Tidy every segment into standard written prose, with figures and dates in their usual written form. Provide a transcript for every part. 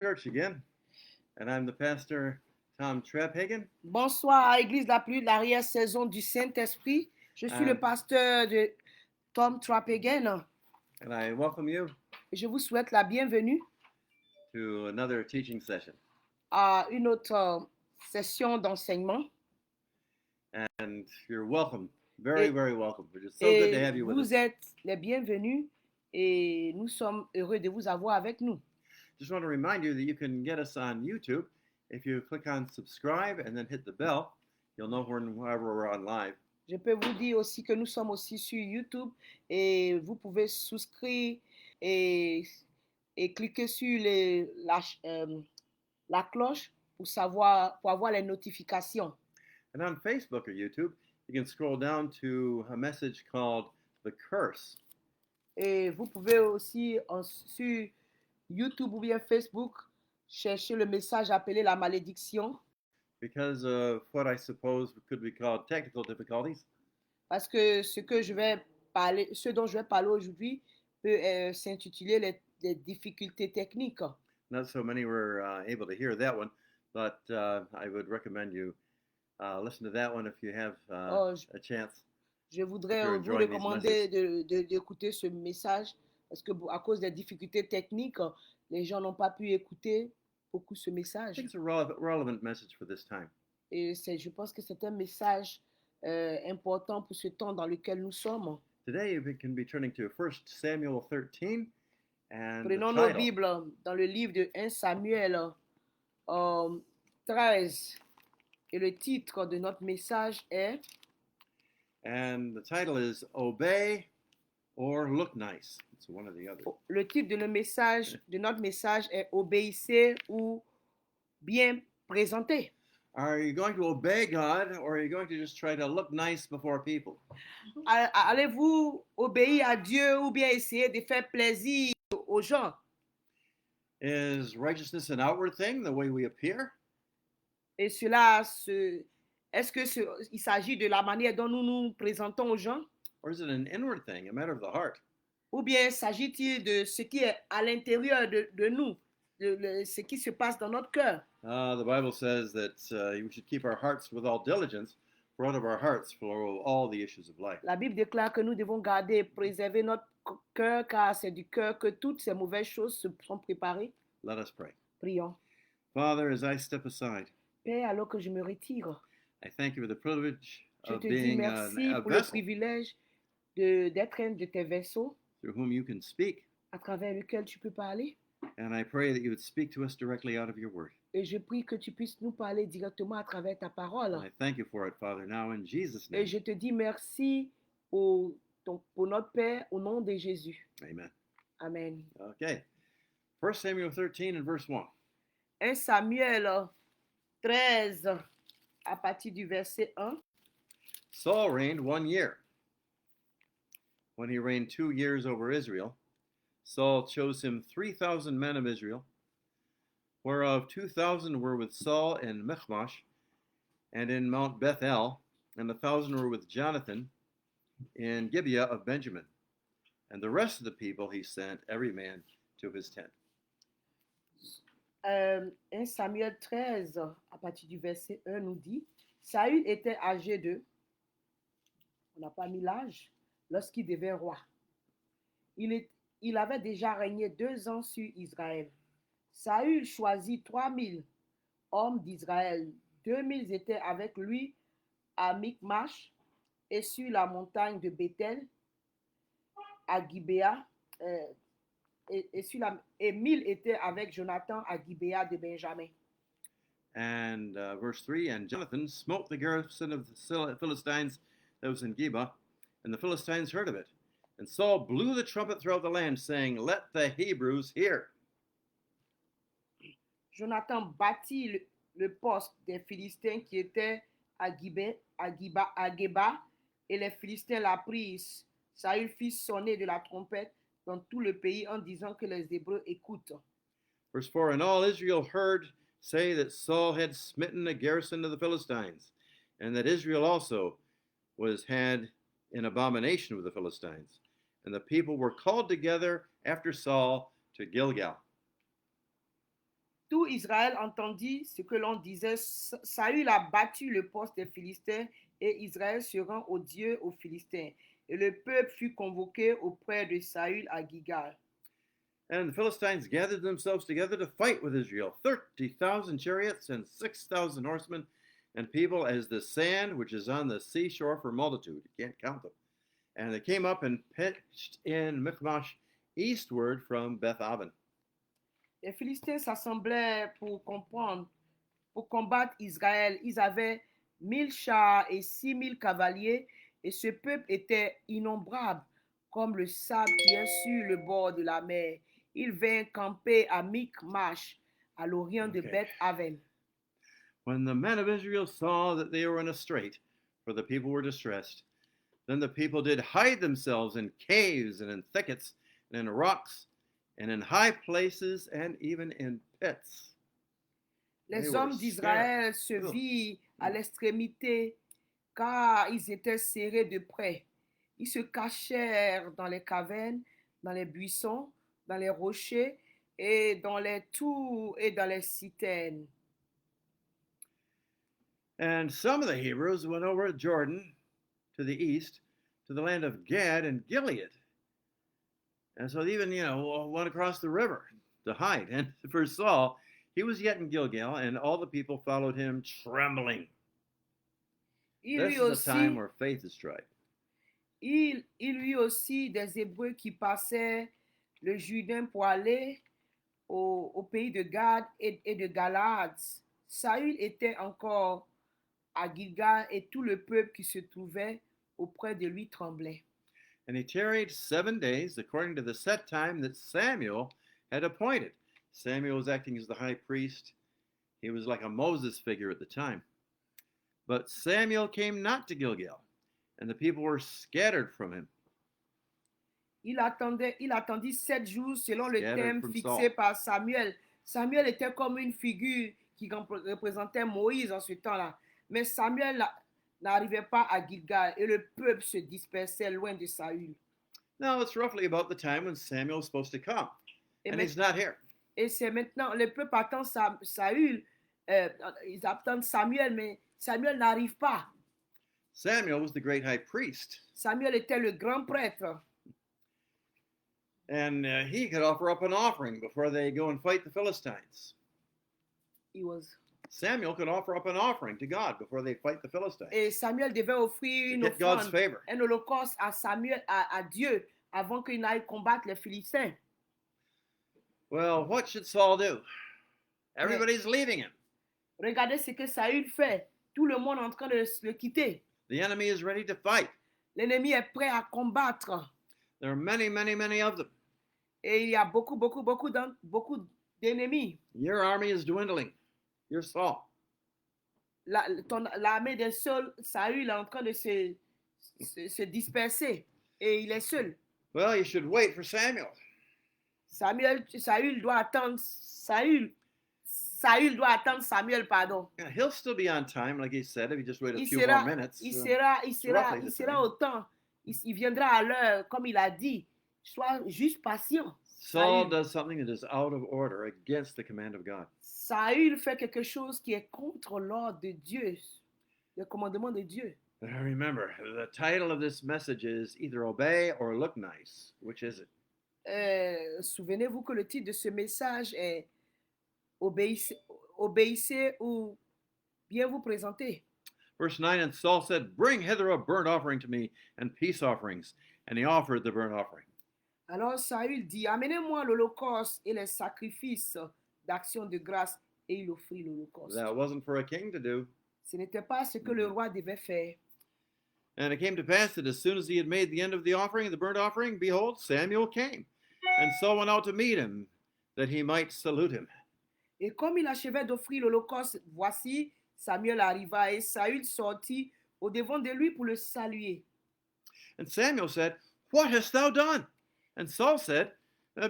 Church again, and I'm the pastor Tom Trebhagen, Bonsoir à Église la pluie de l'arrière-saison du Saint-Esprit. Je suis le and, pasteur de Tom Trapegan and I welcome you et je vous souhaite la bienvenue to another teaching session. à une autre session d'enseignement. And you're welcome, very, Et, very welcome. It's just so good to et have you with us. vous êtes les bienvenus et nous sommes heureux de vous avoir avec nous. Just want to remind you that you can get us on YouTube. If you click on subscribe and then hit the bell, you'll know whenever we're on live. Je peux vous dire aussi que nous sommes aussi sur YouTube et vous pouvez souscrire et, et cliquer sur la cloche pour avoir les notifications. And on Facebook or YouTube, you can scroll down to a message called The Curse. Et vous pouvez aussi sur YouTube ou bien Facebook chercher le message appelé la malédiction. Because of what I suppose could be called technical difficulties. Parce que ce dont je vais parler aujourd'hui peut s'intituler les difficultés techniques. Not so many were able to hear that one, but I would recommend you listen to that one if you have Oh, a chance. je voudrais you're vous enjoying these recommander d'écouter ce message parce que à cause des difficultés techniques, les gens n'ont pas pu écouter beaucoup ce I message. think it's a relevant message for this time. Et je pense que c'est un message important pour ce temps dans lequel nous sommes. Today we can be turning to 1 Samuel 13 and Prenons the nos title. Bibles dans le livre de 1 Samuel 13 et le titre de notre message est And the title is Obey or Look Nice. It's one or the other. Le titre de notre message est Obéissez ou bien présenter. Are you going to obey God or are you going to just try to look nice before people? Allez-vous obéir à Dieu ou bien essayer de faire plaisir aux gens? Is righteousness an outward thing, the way we appear? Et est-ce que il s'agit de la manière dont nous nous présentons aux gens? Or is it an inward thing, a matter of the heart? Ou bien s'agit-il de ce qui est à l'intérieur de nous, ce qui se passe dans notre cœur? The Bible says that we should keep our hearts with all diligence, for out of our hearts flow all the issues of life. La Bible déclare que nous devons garder et préserver notre cœur, car c'est du cœur que toutes ces mauvaises choses se sont préparées. Let us pray. Prions. Father, as I step aside, Père, alors que je me retire, I thank you for the privilege je of te dis being merci a pour le vessel privilège d'être un de tes vaisseaux through whom you can speak. à travers lequel tu peux parler. And I pray that you would speak to us directly out of your word. Et je prie que tu puisses nous parler directement à travers ta parole. And I thank you for it, Father, now in Jesus' Et name. je te dis merci pour notre Père au nom de Jésus. Amen. Amen. Okay. 1 Samuel 13 and verse 1. 1 Samuel 13 à partir du verset 1. Saul reigned 1 year. When he reigned 2 years over Israel, Saul chose him 3,000 men of Israel, whereof 2,000 were with Saul in Michmash and in Mount Bethel, and 1,000 were with Jonathan in Gibeah of Benjamin. And the rest of the people he sent, every man to his tent. 1 Samuel 13, à partir du verset 1, nous dit, Saül était âgé de, on n'a pas mis l'âge, lorsqu'il devint roi. Il avait déjà régné 2 ans sur Israël. Saül choisit 3 000 hommes d'Israël. 2 000 étaient avec lui à Michmash et sur la montagne de Bethel, à Gibéa, et 1 000 étaient avec Jonathan à Gibéa de Benjamin. And verse 3, and Jonathan smote the garrison of the Philistines that was in Geba, and the Philistines heard of it. And Saul blew the trumpet throughout the land, saying, Let the Hebrews hear. Jonathan bâtit le poste des Philistins qui était à Geba, et les Philistins l'apprirent. Saül fit sonner de la trompette dans tout le pays en disant que les Hébreux écoutent. Verse 4, and all Israel heard say that Saul had smitten a garrison of the Philistines, and that Israel also had in abomination with the Philistines. And the people were called together after Saul to Gilgal. Israël entendit ce que l'on disait. Saül a battu le poste des Philistins et Israël se rend au Dieu aux Philistins. Et le peuple fut convoqué auprès de Saül à Gilgal. And the Philistines gathered themselves together to fight with Israel, 30,000 chariots and 6,000 horsemen, and people as the sand which is on the seashore for multitude. You can't count them. And they came up and pitched in Michmash eastward from Beth-aven. Les Philistins s'assemblaient pour combattre Israël. Ils avaient 1000 chars et 6000 cavaliers, et ce peuple était innombrable, comme le sable qui est sur le bord de la mer. Ils vinrent camper à Michmash, à l'orient de Okay. Beth-aven. When the men of Israel saw that they were in a strait, for the people were distressed, then the people did hide themselves in caves and in thickets and in rocks and in high places and even in pits. Les They were hommes d'Israël scared. se Ugh. virent à l'extrémité, car ils étaient serrés de près. Ils se cachèrent dans les cavernes, dans les buissons, dans les rochers, et dans les tours et dans les citernes. And some of the Hebrews went over Jordan to the east to the land of Gad and Gilead. And so they even, went across the river to hide. And for Saul, he was yet in Gilgal, and all the people followed him trembling. Il This y eut is a time aussi, where faith is tried. il y eut aussi des Hébreux qui passaient le Jourdain pour aller au pays de Gad et de Galaad. Saül était encore à Gilgal et tout le peuple qui se trouvait auprès de lui tremblait. And he tarried 7 days according to the set time that Samuel had appointed. Samuel was acting as the high priest. He was like a Moses figure at the time. But Samuel came not to Gilgal, and the people were scattered from him. Il attendit 7 jours selon le Scattered thème from fixé Saul. par Samuel. Samuel était comme une figure qui représentait Moïse en ce temps-là. Mais Samuel n'arrivait pas à Gilgal et le peuple se dispersait loin de Saül. Now, it's roughly about the time when Samuel was supposed to come, Et, and he's not here. et c'est maintenant, le peuple attend Saül, ils attendent Samuel, mais Samuel n'arrive pas. Samuel was the great high priest, Samuel était le grand prêtre. and he could offer up an offering before they go and fight the Philistines. Samuel could offer up an offering to God before they fight the Philistines. Et Samuel devait offrir To une get God's offrande, favor. un holocauste à Samuel, à Dieu, avant qu'il n'aille combattre les Philistins. Well, what should Saul do? Everybody's leaving him. Regardez ce que Saül fait. Tout le monde est en train de le quitter. The enemy is ready to fight. L'ennemi est prêt à combattre. There are many, many, many of them. Et il y a beaucoup d'ennemis. Your army is dwindling. You're Saul. L'armée d'un seul Saül est en train de se disperser. Et il est seul. Well, you should wait for Samuel. Saül doit attendre Samuel, pardon. Yeah, he'll still be on time, like he said, if you just wait a Il few sera, more minutes. il roughly sera the time. au temps. Il viendra à l'heure, comme il a dit. Sois juste patient. Saul Saül. does something that is out of order against the command of God. Saül fait quelque chose qui est contre l'ordre de Dieu, le commandement de Dieu. Remember, the title of this message is either obey or look nice. Which is it? Souvenez-vous que le titre de ce message est obéissez ou bien vous présenter. Verse 9, and Saul said, bring hither a burnt offering to me and peace offerings. And he offered the burnt offering. Alors Saül dit, amenez-moi l'holocauste et les sacrifices d'action de grâce, et il offrit l'holocauste. That wasn't for a king to do. Ce n'était pas ce que le roi devait faire. And it came to pass that as soon as he had made the end of the offering, the burnt offering, behold, Samuel came. And Saul went out to meet him, that he might salute him. Et comme il achevait d'offrir l'holocauste, voici, Samuel arriva et Saül sortit au devant de lui pour le saluer. And Samuel said, what hast thou done? And Saul said,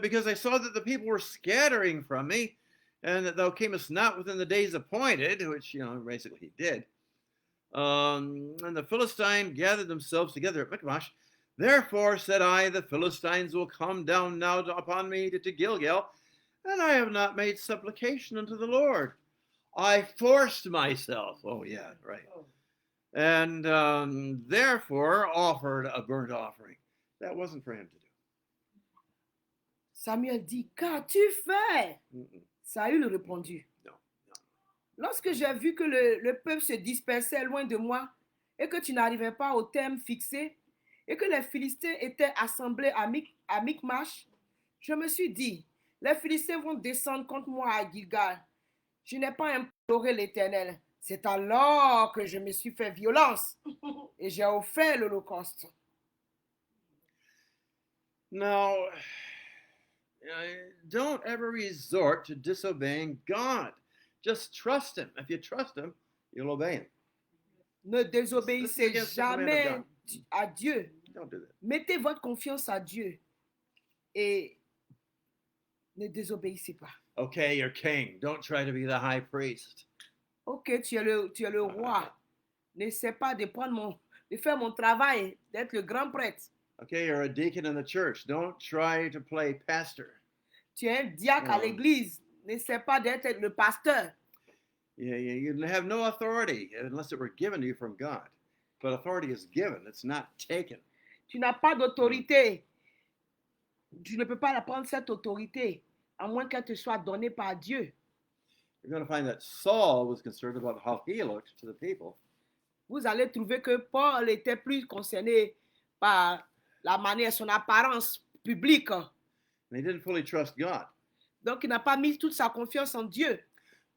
because I saw that the people were scattering from me, and that thou camest not within the days appointed, which, basically he did. And the Philistines gathered themselves together at Michmash. Therefore said I, the Philistines will come down now upon me to Gilgal. and I have not made supplication unto the Lord. I forced myself. Oh, yeah, right. And therefore offered a burnt offering. That wasn't for him to Samuel dit, qu'as-tu fait? do. Mm-mm. Saül répondit, No. lorsque j'ai vu que le peuple se dispersait loin de moi et que tu n'arrivais pas au terme fixé et que les Philistins étaient assemblés à Micmash, je me suis dit, les Philistins vont descendre contre moi à Gilgal. Je n'ai pas imploré l'Éternel. C'est alors que je me suis fait violence et j'ai offert l'Holocauste. Now, don't ever resort to disobeying God. Just trust him. If you trust him, you'll obey him. Ne This is désobéissez against the command of jamais God. à Dieu. Don't do that. Mettez votre confiance à Dieu et ne désobéissez pas. Okay, you're king. Don't try to be the high priest. Ok, tu es le roi. N'essaie pas de faire mon travail, d'être le grand prêtre. Okay, you're a deacon in the church. Don't try to play pastor. Tu es un diacre à l'église. N'essaie pas d'être le pasteur. You have no authority unless it were given to you from God. But authority is given, it's not taken. Tu n'as pas d'autorité. Tu ne peux pas prendre cette autorité, à moins qu'elle te soit donnée par Dieu. You're going to find that Saul was concerned about how he looked to the people. Vous allez trouver que Paul était plus concerné par la manière, son apparence publique. And he didn't fully trust God. Donc, il n'a pas mis toute sa confiance en Dieu.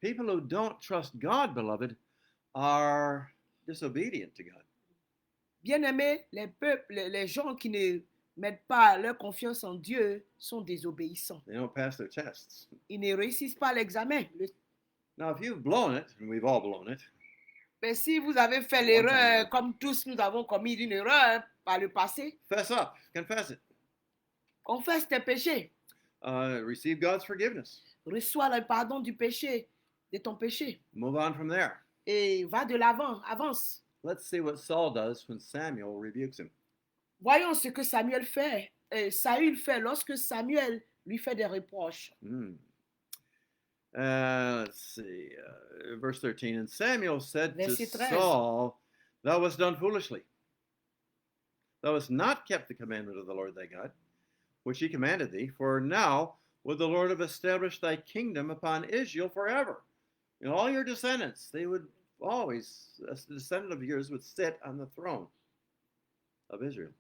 People who don't trust God, beloved, are disobedient to God. Bien-aimés, les gens qui ne mettent pas leur confiance en Dieu sont désobéissants. They don't pass their tests. Ils ne réussissent pas l'examen. Now, if you've blown it, and we've all blown it, Mais si vous avez fait l'erreur, comme tous nous avons commis une erreur par le passé, fess up, confess it. confesse tes péchés. Receive God's forgiveness. Reçois le pardon du péché, de ton péché. Move on from there. Et va de l'avant, avance. Let's see what Saul does when Samuel rebukes him. Voyons ce que Saül fait lorsque Samuel lui fait des reproches. Let's see, verse 13. And Samuel said to Verset 13. Saul, Thou hast done foolishly. Thou hast not kept the commandment of the Lord thy God, which he commanded thee. For now would the Lord have established thy kingdom upon Israel forever. And all your descendants, they would always, a descendant of yours would sit on the throne of Israel.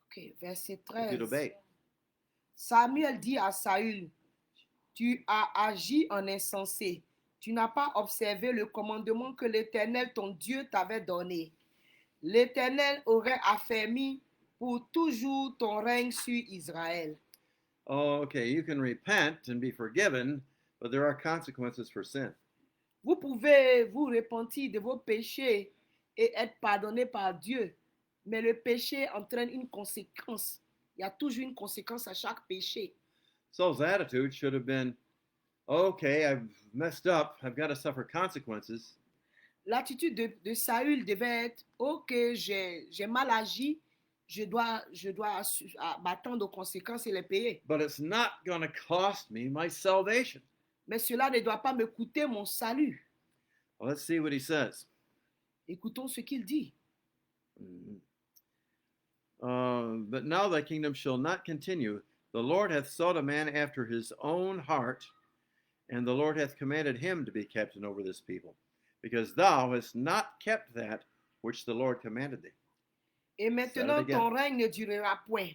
Ok, verset If you'd 13. obey. Samuel dit à Saül, tu as agi en insensé. Tu n'as pas observé le commandement que l'Éternel, ton Dieu, t'avait donné. L'Éternel aurait affermi pour toujours ton règne sur Israël. Okay, you can repent and be forgiven, but there are consequences for sin. Vous pouvez vous repentir de vos péchés et être pardonné par Dieu, mais le péché entraîne une conséquence. Il y a toujours une conséquence à chaque péché. Saul's attitude should have been, okay, I've messed up, I've got to suffer consequences. L'attitude de Saül devait être, ok, j'ai mal agi, je dois m'attendre aux conséquences et les payer. But it's not going to cost me my salvation. Mais cela ne doit pas me coûter mon salut. Well, let's see what he says. Écoutons ce qu'il dit. But now thy kingdom shall not continue. The Lord hath sought a man after his own heart, and the Lord hath commanded him to be captain over this people, because thou hast not kept that which the Lord commanded thee. Et maintenant ton règne ne durera point.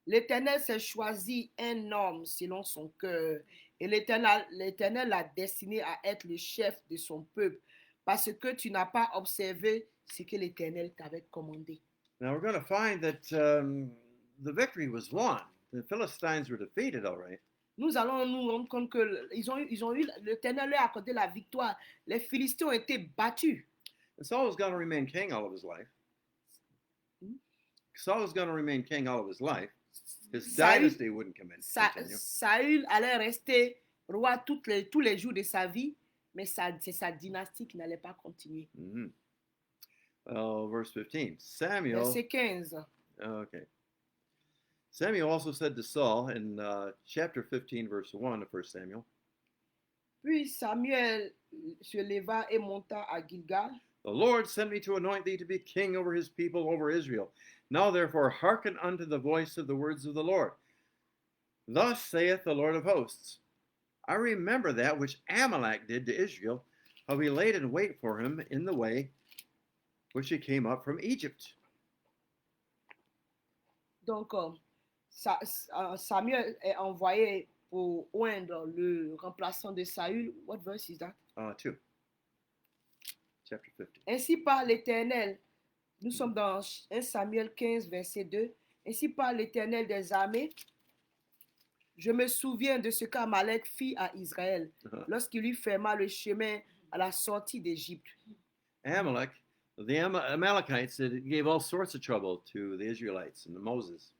L'Éternel s'est choisi un homme selon son cœur, et l'Éternel l'a destiné à être le chef de son peuple, parce que tu n'as pas observé ce que l'Éternel t'avait commandé. Now we're going to find that the victory was won. The Philistines were defeated, all right. Nous allons nous rendre compte que l'Éternel leur a accordé la victoire. Les Philistins ont été battus. And Saul was going to remain king all of his life. Saul was going to remain king all of his life. His dynasty wouldn't continue. Saül allait rester roi tous les jours de sa vie, mais c'est sa dynastie qui n'allait pas continuer. Mm-hmm. Well, verse 15. Samuel. Verset 15. Okay. Samuel also said to Saul in chapter 15, verse 1 of 1 Samuel, Puis Samuel se leva et monta à Gilgal. The Lord sent me to anoint thee to be king over his people, over Israel. Now therefore hearken unto the voice of the words of the Lord. Thus saith the Lord of hosts, I remember that which Amalek did to Israel, how he laid in wait for him in the way which he came up from Egypt. Donc, Samuel est envoyé pour oindre le remplaçant de Saül. What verse is that? 2, chapter 15. Ainsi parle l'Éternel. Nous sommes dans 1 Samuel 15, verset 2. Ainsi parle l'Éternel des armées. Je me souviens de ce qu'Amalek fit à Israël lorsqu'il lui ferma le chemin à la sortie d'Égypte. Amalek, the Amalekites, it gave all sorts of trouble to the Israelites and Moses.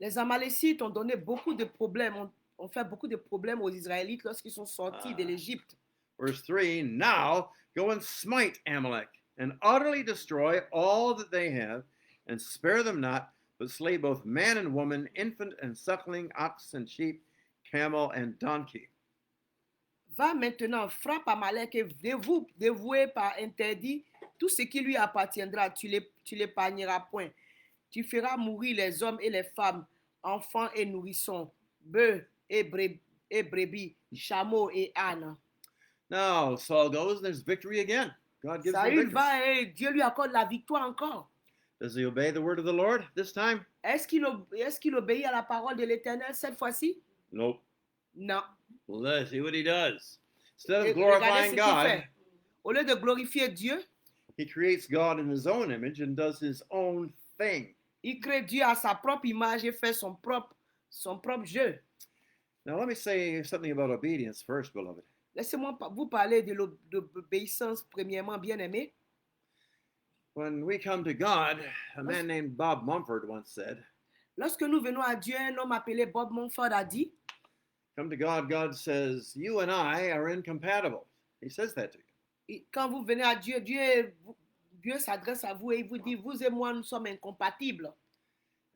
Les Amalécites ont donné beaucoup de problèmes, ont fait beaucoup de problèmes aux Israélites lorsqu'ils sont sortis de l'Égypte. Verse 3, Now go and smite Amalek, and utterly destroy all that they have, and spare them not, but slay both man and woman, infant and suckling, ox and sheep, camel and donkey. Va maintenant, frappe Amalek et dévoué par interdit tout ce qui lui appartiendra. Tu l'épargneras point. Tu feras mourir les hommes et les femmes, enfants et nourrissons, bœufs et brebis, chameaux et ânes. Now Saul goes, and there's victory again. God gives them Saül victory. va et Dieu lui accorde la victoire encore. Does he obey the word of the Lord this time? Est-ce qu'il obéit à la parole de l'Éternel cette fois-ci? Nope. Non. Well, let's see what he does. Instead Et of regardez ce glorifying qu'il God, fait. Au lieu de glorifier Dieu, he creates God in his own image and does his own thing. il crée Dieu à sa propre image et fait son propre jeu. Now, let me say something about obedience first, beloved. Laissez-moi vous parler de l'obéissance premièrement, bien-aimé. When we come to God, a man named Bob Mumford once said, Lorsque nous venons à Dieu, un homme appelé Bob Mumford a dit, Come to God, God says, you and I are incompatible. He says that to you. quand vous venez à Dieu, Dieu s'adresse à vous et il vous dit, vous et moi, nous sommes incompatibles.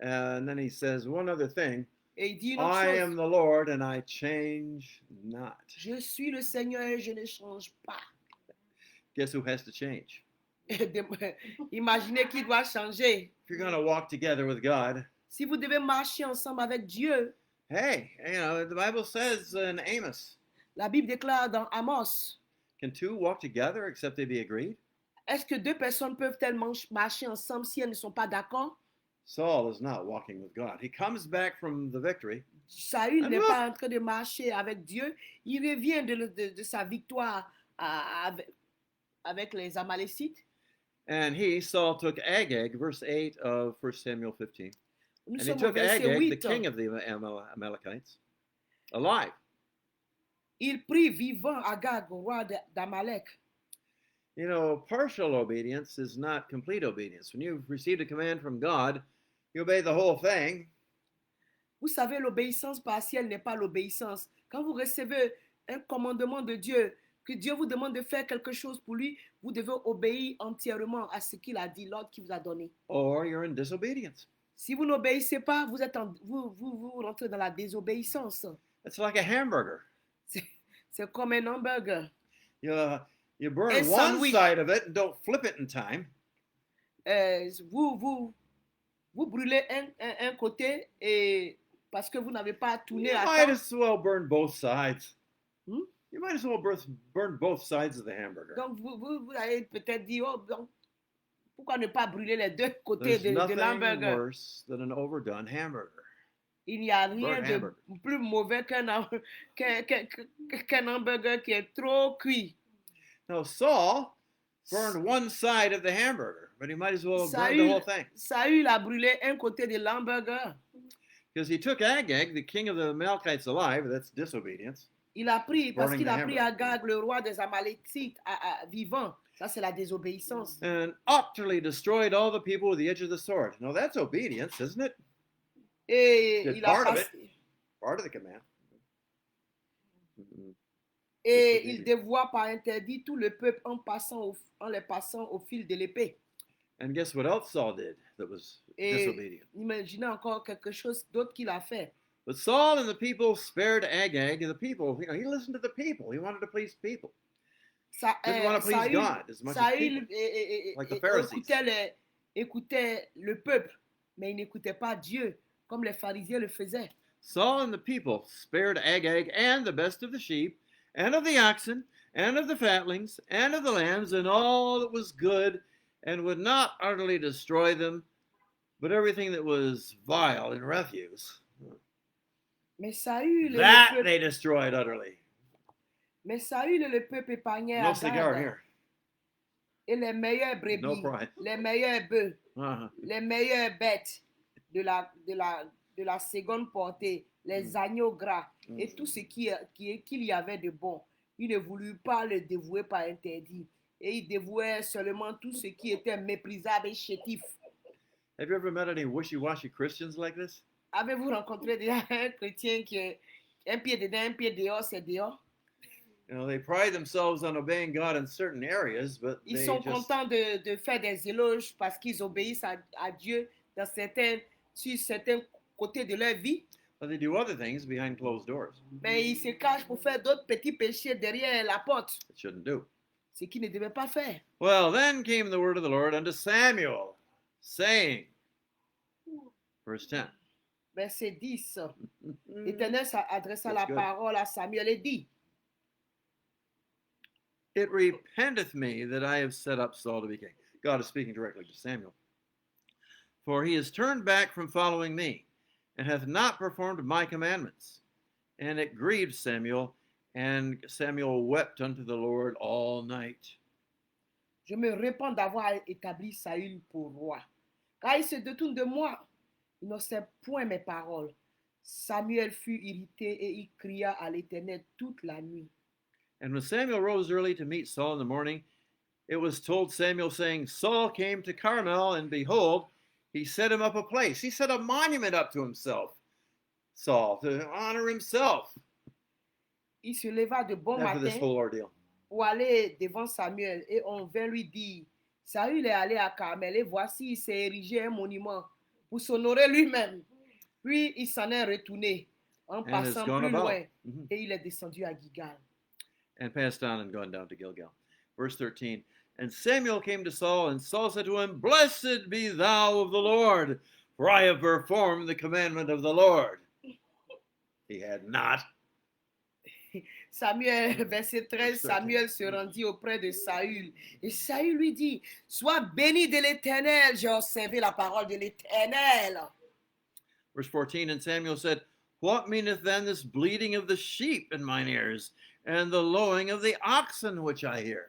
And then he says one other thing, Et il dit une autre I chose. am the Lord and I change not. Je suis le Seigneur et je ne change pas. Guess who has to change? Imaginez qui doit changer. If you're going to walk together with God, Si vous devez marcher ensemble avec Dieu, hey, you know, the Bible says in Amos, la Bible déclare dans Amos, can two walk together except they be agreed? est-ce que deux personnes peuvent-elles marcher ensemble si elles ne sont pas d'accord? Saul is not walking with God. He comes back from the victory. Saül n'est pas en train de marcher avec Dieu. Il revient de sa victoire avec les Amalécites. And Saul, took Agag, verse 8 of 1 Samuel 15. Nous And he sommes au took verset Agag, the 8. king of the Amalekites, alive. Il prit vivant Agag, roi d'Amalek. You know, partial obedience is not complete obedience. When you've received a command from God, you obey the whole thing. Vous savez, l'obéissance partielle n'est pas l'obéissance. Quand vous recevez un commandement de Dieu, que Dieu vous demande de faire quelque chose pour lui, vous devez obéir entièrement à ce qu'il a dit, l'ordre qu'il vous a donné. Or you're in disobedience. Si vous n'obéissez pas, vous rentrez dans la désobéissance. It's like a hamburger. C'est comme un hamburger. You burn Un one sandwich. side of it and don't flip it in time. Vous brûlez un côté et parce que vous n'avez pas tourné You à might temps. as well burn both sides. Hmm? You might as well burn both sides of the hamburger. Donc, vous allez peut-être dire, oh, donc, pourquoi ne pas brûler les deux côtés There's de nothing l'hamburger? worse than an overdone hamburger. Il n'y a rien Burnt de hamburger. plus mauvais qu'un hamburger qui est trop cuit. Now, Saul burned one side of the hamburger, but he might as well have burned the whole thing. Saül a brûlé un côté de l'hamburger. Because he took Agag, the king of the Amalekites, alive. That's disobedience. Il a pris, parce Burning qu'il the a pris hamburger. Agag, le roi des Amalécites, vivant. Ça, c'est la désobéissance. And utterly destroyed all the people with the edge of the sword. Now, that's obedience, isn't it? Et It's il a part of passé- Part of the command. Mhm. Et il Disobedience. dévoie par interdit tout le peuple en les passant au fil de l'épée. And guess what else Saul did that was Et disobedient? imaginez encore quelque chose d'autre qu'il a fait. But Saul and the people spared Agag. The people, he listened to the people. He wanted to please people. Didn't want to please Saül, God as much as people, Saül like the Pharisees. écoutait le peuple, mais il n'écoutait pas Dieu, comme les pharisiens le faisaient. Saul and the people spared Agag and the best of the sheep, and of the oxen, and of the fatlings, and of the lambs, and all that was good, and would not utterly destroy them, but everything that was vile and refuse, Mais Saül, that they destroyed utterly. Mais Saül et le peuple épargnaient No cigar Agag here. et les meilleures No brebis, pride. les meilleurs bœufs, Uh-huh. les meilleures bêtes de la seconde portée, les agneaux gras et tout ce qu'il y avait de bon. Il ne voulut pas le dévouer par interdit. Et il dévouait seulement tout ce qui était méprisable et chétif. Have you ever met any wishy-washy Christians like this? Avez-vous rencontré déjà un chrétien qui est un pied dedans, un pied dehors, c'est dehors? You know, they pride themselves on obeying God in certain areas, but Ils they sont just contents de faire des éloges parce qu'ils obéissent à Dieu dans sur certains côtés de leur vie. but they do other things behind closed doors. Mais ils se cachent pour faire d'autres petits péchés derrière la porte, It shouldn't do. ce qu'ils ne devaient pas faire. Well, then came the word of the Lord unto Samuel, saying, verse 10. Verset 10. L'Éternel adressa That's la good. parole à Samuel et dit, It repenteth me that I have set up Saul to be king. God is speaking directly to Samuel. For he has turned back from following me, and hath not performed my commandments. And it grieved Samuel, and Samuel wept unto the Lord all night. je me répands d'avoir établi Saül pour roi, car il se détourne de moi. Il ne sait point mes paroles. Samuel fut irrité et il cria à l'Éternel toute la nuit. And when Samuel rose early to meet Saul in the morning, it was told Samuel, saying, Saul came to Carmel, and behold, he set him up a place. He set a monument up to himself, Saul, to honor himself Il se leva de bon after this matin whole ordeal. pour aller devant Samuel et on vint lui dire, Saül est allé à Carmel et voici il s'est érigé un monument pour s'honorer lui-même. Puis il s'en est retourné en And has passant gone plus about. loin Mhm. et il est descendu à Gilgal. And passed on and gone down to Gilgal. Verse 13. And Samuel came to Saul, and Saul said to him, Blessed be thou of the Lord, for I have performed the commandment of the Lord. He had not. Samuel, verset 13, Verse 13. Samuel se rendit auprès de Saül. Et Saül lui dit, sois béni de l'Éternel, j'ai observé la parole de l'Éternel. Verse 14. And Samuel said, What meaneth then this bleating of the sheep in mine ears, and the lowing of the oxen which I hear?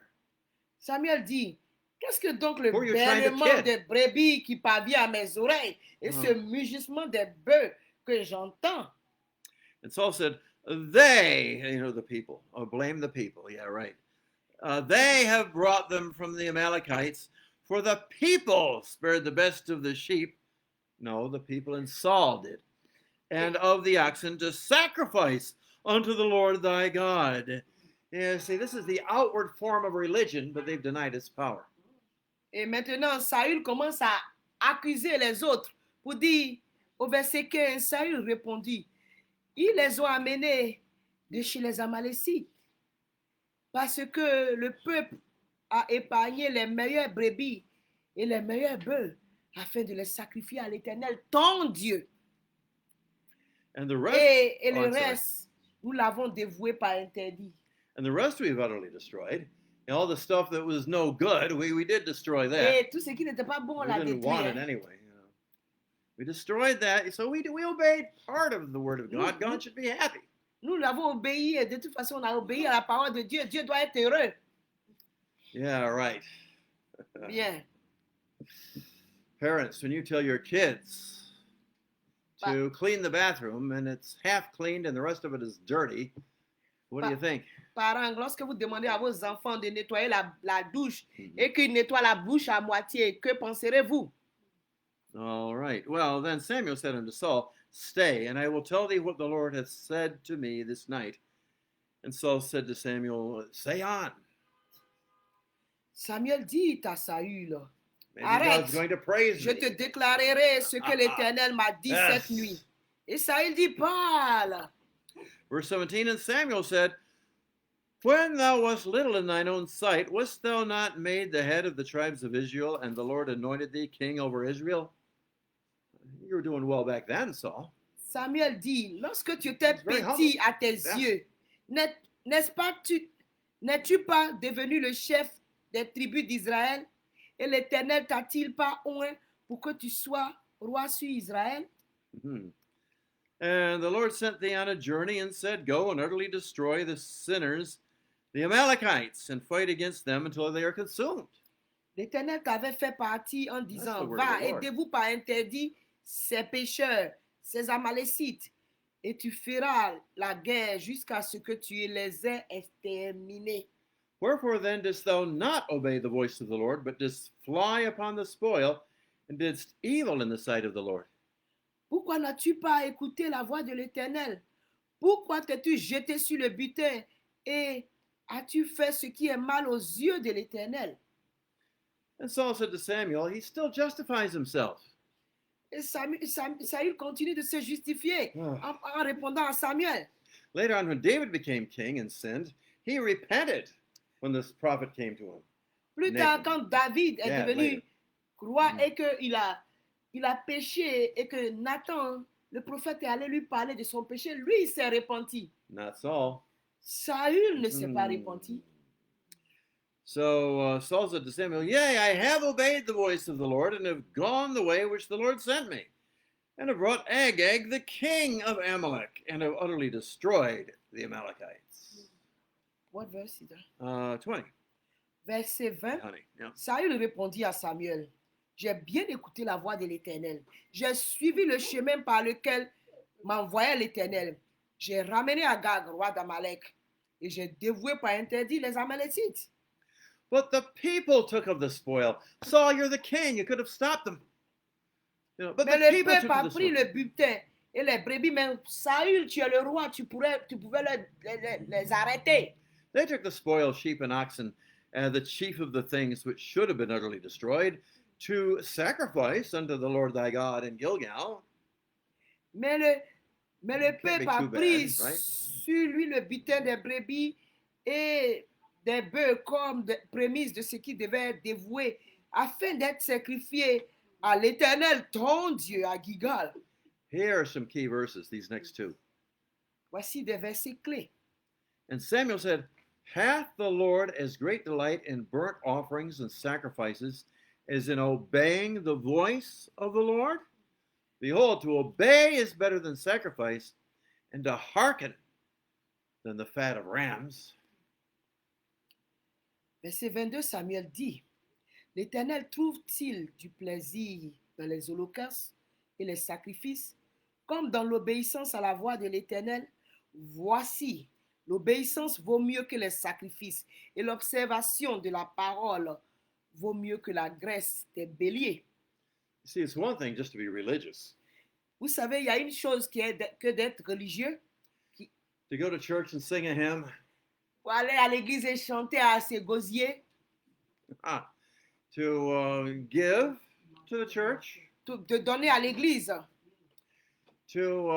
Samuel dit, qu'est-ce que donc le Who are you trying to bêlement kid? des brebis qui parvient à mes oreilles et ce mugissement des bœufs que j'entends? And Saul said, They, the people, blame the people. Yeah, right. They have brought them from the Amalekites, for the people spared the best of the sheep. No, the people in Saul did. And of the oxen to sacrifice unto the Lord thy God. Yeah, see, this is the outward form of religion, but they've denied its power. Et maintenant, Saül commence à accuser les autres pour dire, au verset 15, Saül répondit, ils les ont amenés de chez les Amalécites parce que le peuple a épargné les meilleures brebis et les meilleurs bœufs afin de les sacrifier à l'Éternel, ton Dieu. And the rest, Et le I'm sorry. reste, nous l'avons dévoué par interdit. And the rest we've utterly destroyed. And all the stuff that was no good, we did destroy that. Et tout ce qui n'était pas bon, on We l'a didn't détruit. want it hein. anyway. We destroyed that. So we obeyed part of the word of God. Mhm. God should be happy. Nous l'avons obéi et de toute façon, on a obéi à la parole de Dieu. Dieu doit être heureux. Yeah, right. Bien. Parents, when you tell your kids to clean the bathroom and it's half cleaned and the rest of it is dirty, what do you think? Parents, lorsque vous demandez à vos enfants de nettoyer la douche et qu'ils nettoient la bouche à moitié, que penserez-vous? All right. Well, then Samuel said unto Saul, Stay, and I will tell thee what the Lord hath said to me this night. And Saul said to Samuel, Say on. Samuel dit à Saül, Maybe Arrête. God's going to praise Je me. te déclarerai ce que l'Éternel m'a dit Yes. cette nuit. Et Saül dit, parle. Verse 17, and Samuel said, When thou wast little in thine own sight, wast thou not made the head of the tribes of Israel, and the Lord anointed thee king over Israel? You were doing well back then, Saul. Samuel dit, lorsque tu étais It's very petit à tes Yeah. yeux, n'es-tu pas devenu le chef des tribus d'Israël? Et l'Éternel t'a-t-il pas oint pour que tu sois roi sur Israël? Mhm. And the Lord sent thee on a journey and said, Go and utterly destroy the sinners, the Amalekites, and fight against them until they are consumed. L'Éternel t'avait fait partir en disant, the word va, of the Lord. aidez-vous par interdit ces pécheurs, ces Amalécites, et tu feras la guerre jusqu'à ce que tu les aies exterminés. Wherefore then didst thou not obey the voice of the Lord, but didst fly upon the spoil, and didst evil in the sight of the Lord? Pourquoi n'as-tu pas écouté la voix de l'Éternel? Pourquoi t'es-tu jeté sur le butin et as-tu fait ce qui est mal aux yeux de l'Éternel? And Saul said to Samuel, He still justifies himself. Et Saül continue de se justifier Ah. en répondant à Samuel. Later on, when David became king and sinned, he repented when this prophet came to him. Plus Nathan. tard, quand David est Yeah, devenu later. roi Mm. et qu'il a péché et que Nathan, le prophète, est allé lui parler de son péché, lui, il s'est repenti. Not Saul. Saül ne s'est pas Mm. repenti. So Saul said to Samuel, Yea, I have obeyed the voice of the Lord, and have gone the way which the Lord sent me, and have brought Agag, the king of Amalek, and have utterly destroyed the Amalekites. What verse is that? 20, Verset 20. honey. Yeah. Saül répondit à Samuel, j'ai bien écouté la voix de l'Éternel. J'ai suivi le chemin par lequel m'envoyait l'Éternel. J'ai ramené Agag, roi d'Amalek, et j'ai dévoué par interdit les Amalécites. But the people took of the spoil. Saul, you're the king. You could have stopped them. You know, but Mais the le people peuple took a of the pris spoil. le butin et les brebis, mais Saül, tu es le roi, tu pouvais les arrêter. They took the spoil, sheep and oxen, the chief of the things which should have been utterly destroyed, to sacrifice unto the Lord thy God in Gilgal. Mais le Can't be peuple a too bad, pris right? sur lui le butin des brebis et des bœufs comme des prémices de ce qui devait être dévoué afin d'être sacrifié à l'Éternel, ton Dieu, à Gilgal. Here are some key verses, these next two. Voici des versets clés. And Samuel said, Hath the Lord as great delight in burnt offerings and sacrifices as in obeying the voice of the Lord? Behold, to obey is better than sacrifice, and to hearken than the fat of rams. Verset 22, Samuel dit, l'Éternel trouve-t-il du plaisir dans les holocaustes et les sacrifices, comme dans l'obéissance à la voix de l'Éternel? Voici, l'obéissance vaut mieux que les sacrifices, et l'observation de la parole vaut mieux que la graisse des béliers. You see, it's one thing just to be religious, Vous savez, il y a une chose qui est que d'être religieux, to go to church and sing a hymn, pour aller à l'église et chanter à ses gosiers, to give to the church, de donner à l'église, to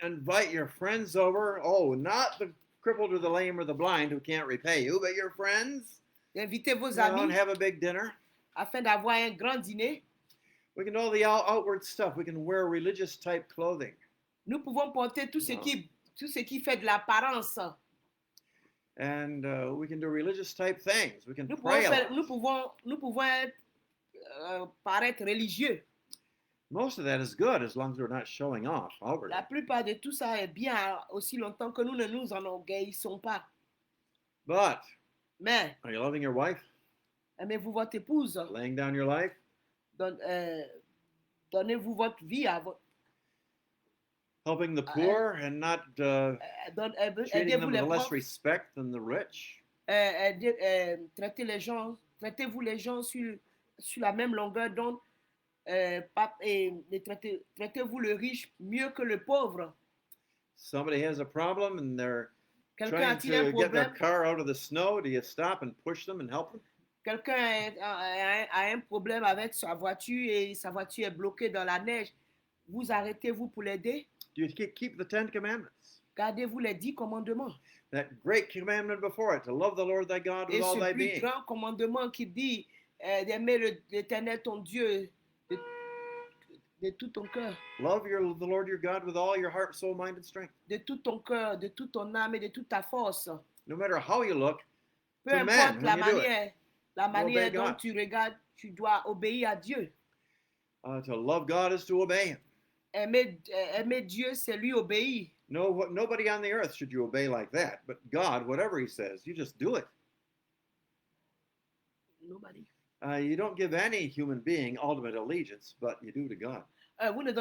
invite your friends over. Oh, not the crippled or the lame or the blind who can't repay you, but your friends. d'inviter vos You know, and amis have a big dinner. afin d'avoir un grand dîner. We can do all the outward stuff. We can wear religious type clothing. Nous pouvons porter tout ce qui fait de l'apparence. And we can do religious type things. We can Nous pray a lot. nous pouvons être, paraître religieux. Most of that is good as long as we're not showing off outwardly. La plupart de tout ça est bien aussi longtemps que nous ne nous enorgueillissons pas. But Mais are you loving your wife? aimez-vous votre épouse? Laying down your life? Donnez-vous votre vie à votre... Helping the poor and not treating Aidez-vous them les with less pauvres. respect than the rich? Traitez-vous les gens sur la même longueur d'onde. Traitez-vous le riche mieux que le pauvre. Somebody has a problem and they're Quelqu'un trying a-t-il un to get their problème? car out of the snow. Do you stop and push them and help them? quelqu'un a un problème avec sa voiture et sa voiture est bloquée dans la neige, vous arrêtez-vous pour l'aider? Do you keep the 10 Commandments? Gardez-vous les 10 commandements. That great commandment before it, to love the Lord thy God with Et all ce thy plus being. grand commandement qui dit d'aimer l'Éternel ton Dieu de tout ton cœur, Love the Lord your God with all your heart, soul, mind, and strength. de tout ton cœur, de toute ton âme et de toute ta force. No matter how you look, Peu to man importe la when you do it. manière, la You manière obey dont God. tu regardes, tu dois obéir à Dieu. To love God is to obey him. Aimer Dieu, c'est lui obéir. No, nobody on the earth should you obey like that. But God, whatever he says, you just do it. Nobody. You don't give any human being ultimate allegiance, but you do to God. Vous ne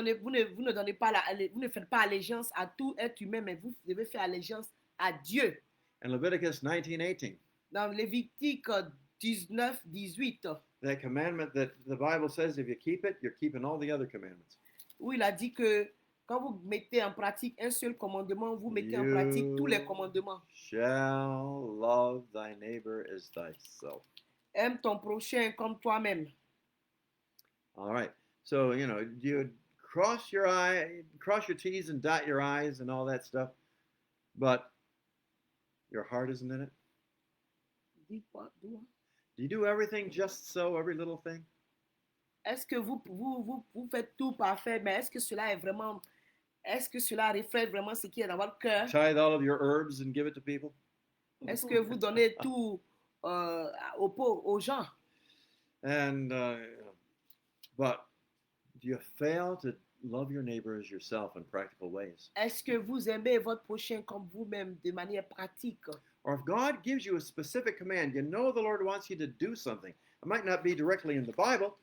faites pas allégeance à tout être humain, mais vous devez faire allégeance à Dieu. In Leviticus 19:18, Dans Lévitique 19-18, that commandment that the Bible says if you keep it, you're keeping all the other commandments. où il a dit que quand vous mettez en pratique un seul commandement, vous mettez en pratique tous les commandements. Shall love thy neighbor as thyself. Aime ton prochain comme toi-même. All right. So, you cross your T's and dot your I's and all that stuff, but your heart isn't in it. Dis quoi, dis-moi. Do you do everything just so, every little thing? Est-ce que vous faites tout parfait, mais est-ce que cela reflète vraiment ce qui est dans votre cœur? Tithe all of your herbs and give it to people? Est-ce que vous donnez tout aux gens? And but do you fail to love your neighbor as yourself in practical ways? Est-ce que vous aimez votre prochain comme vous-même de manière pratique? Or if God gives you a specific command, you know the Lord wants you to do something. It might not be directly in the Bible,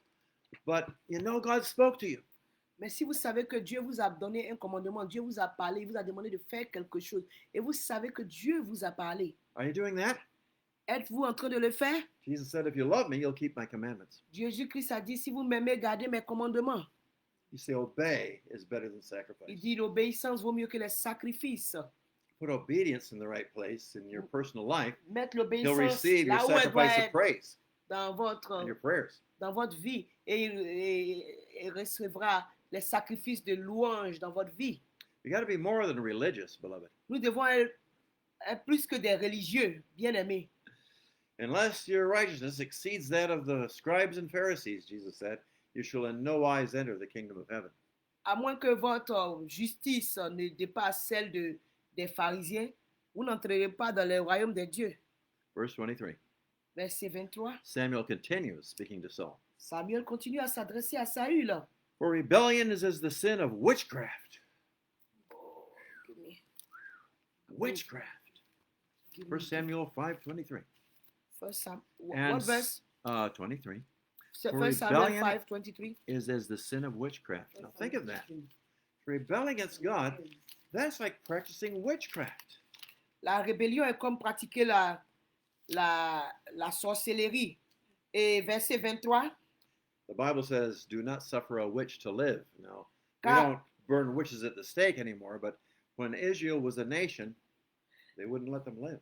but you know God spoke to you. Mais si vous savez que Dieu vous a donné un commandement, Dieu vous a parlé, il vous a demandé de faire quelque chose, et vous savez que Dieu vous a parlé, Are you doing that? êtes-vous en train de le faire? Jesus said, if you love me, you'll keep my commandments. Jésus-Christ a dit, si vous m'aimez, gardez mes commandements. You say obey is better than Il sacrifice. dit, l'obéissance vaut mieux que les sacrifices. Put obedience in the right place in your personal life. Mettre He'll l'obéissance receive your là où elle doit sacrifice of être praise dans and your prayers. votre vie, et il recevra les sacrifices de louange dans votre vie. You got to be more than religious, beloved. Nous devons être plus que des religieux, bien-aimés. Unless your righteousness exceeds that of the scribes and Pharisees, Jesus said, you shall in no wise enter the kingdom of heaven. À moins que votre justice ne dépasse celle des pharisiens, vous n'entrerez pas dans le royaume de Dieu. Verse 23. Verset 23. Samuel continues speaking to Saul. Samuel continue à s'adresser à Saül. For rebellion is as the sin of witchcraft. Oh, give me- Witchcraft. give me- 1 Samuel 5:23. What verse? 23 1 Samuel rebellion 5:23. is as the sin of witchcraft. Now think of that. To rebel against God, that's like practicing witchcraft. La rébellion est comme pratiquer la sorcellerie. Et verset 23. The Bible says, do not suffer a witch to live. Now, we God- don't burn witches at the stake anymore, but when Israel was a nation, they wouldn't let them live.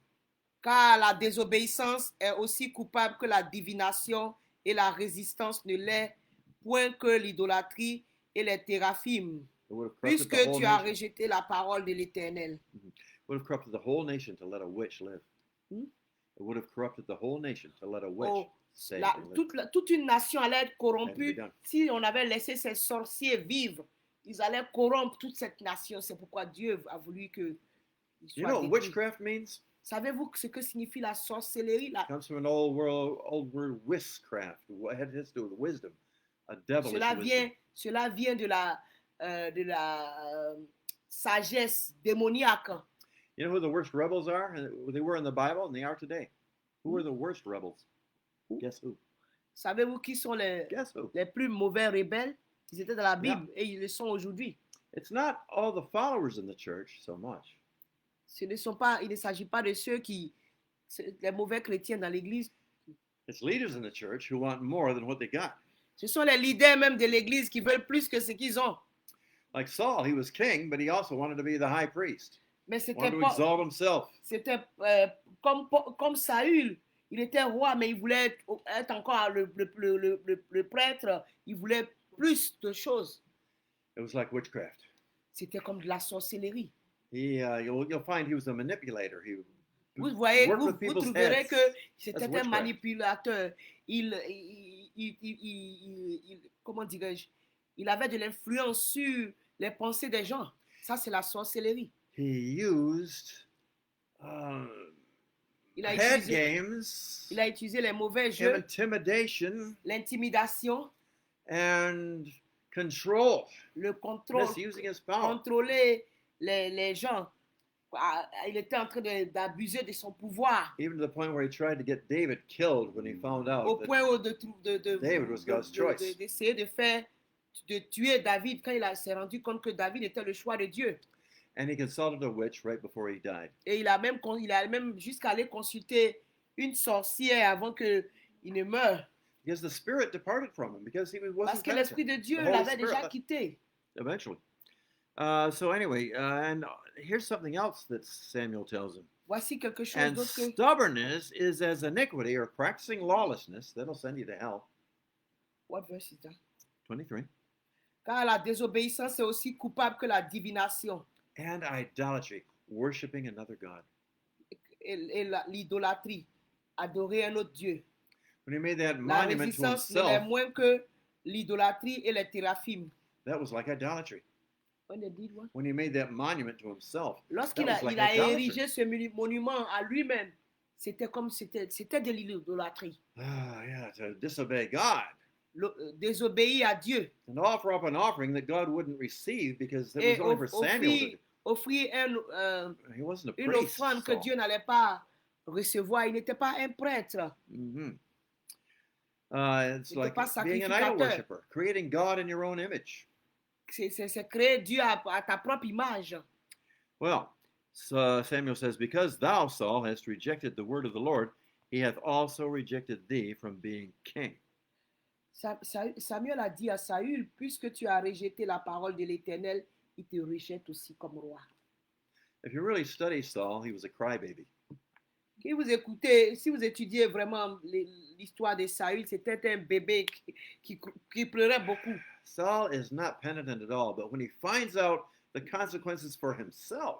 Car la désobéissance est aussi coupable que la divination et la résistance ne l'est point que l'idolâtrie et les téraphimes, It would have corrupted puisque the whole tu as nation. rejeté la parole de l'Éternel. Would have corrupted the whole nation to let a witch live. Hmm? It would have corrupted the whole nation to let a witch Oh, say and live. toute une nation allait être And corrompue begun. si on avait laissé ces sorciers vivre. Ils allaient corrompre toute cette nation. C'est pourquoi Dieu a voulu que ils You soient know what détruits. witchcraft means? Savez-vous ce que signifie la sorcellerie? It comes from an old word, witchcraft. What had to do with wisdom, a devilish wisdom. Cela vient de la sagesse démoniaque. You know who the worst rebels are? They were in the Bible and they are today. Who are the worst rebels? Who? Guess who? Savez-vous qui sont Guess who? les plus mauvais rebelles? Ils étaient dans la Bible et ils le sont aujourd'hui. It's not all the followers in the church so much. Il ne s'agit pas de les mauvais chrétiens dans l'église. It's leaders in the church who want more than what they got. Ce sont les leaders même de l'église qui veulent plus que ce qu'ils ont. Like Saul, he was king, but he also wanted to be the high priest. Mais Wanted to exalt himself. c'était comme Saül. Il était roi, mais il voulait être encore le prêtre. Il voulait plus de choses. It was like witchcraft. C'était comme de la sorcellerie. You'll find he was a manipulator. He Vous voyez, worked with vous people's trouverez heads. que c'était un witchcraft. manipulateur. Comment dirais-je? Il avait de l'influence sur les pensées des gens. Ça, c'est la sorcellerie. He used Il a head utilisé, games, il a utilisé les mauvais and jeux, intimidation, l'intimidation, and control. le contrôle, Misusing his power. contrôler les gens. Il était en train d'abuser de son pouvoir. Even to the point where he tried to get David killed when he found Au out that point où David was God's choice. d'essayer de tuer David quand s'est rendu compte que David était le choix de Dieu. and he consulted a witch right before he died. Et il a même jusqu'à aller consulter une sorcière avant qu'il ne meure. Because the spirit departed from him because he Parce wasn't que l'Esprit de Dieu The Holy l'avait Spirit déjà left. quitté. eventually. So anyway, and here's something else that Samuel tells him. Voici quelque chose And d'autre que... stubbornness is as iniquity or practicing lawlessness. That'll send you to hell. What verse is that? 23. Car la désobéissance est aussi coupable que la divination. And idolatry, worshiping another God. Et l'idolâtrie, adorer un autre Dieu. When he made that La monument to résistance ne l'est himself, moins que l'idolâtrie et les téraphimes. that was like idolatry. When they did what? When he made that monument to himself, Lorsqu'il that was like il a idolatry. érigé ce monument à lui-même, c'était de l'idolâtrie. Ah, yeah, to disobey God. Désobéir à Dieu. And offer up an offering that God wouldn't receive because it was Et only for Samuel. offrir He wasn't a une priest. offrande que So. Dieu n'allait pas recevoir. Il n'était pas un prêtre. Mm-hmm. It's Il n'était like pas being an idol sacrificateur. worshiper, creating God in your own image. C'est créer Dieu à ta propre image. Well, so Samuel says, because thou, Saul, hast rejected the word of the Lord, he hath also rejected thee from being king. Samuel a dit à Saül, puisque tu as rejeté la parole de l'Éternel, il te rejette aussi comme roi. If you really study Saul, he was a crybaby. Si vous étudiez vraiment l'histoire de Saül, c'était un bébé qui pleurait beaucoup. Saul is not penitent at all, but when he finds out the consequences for himself,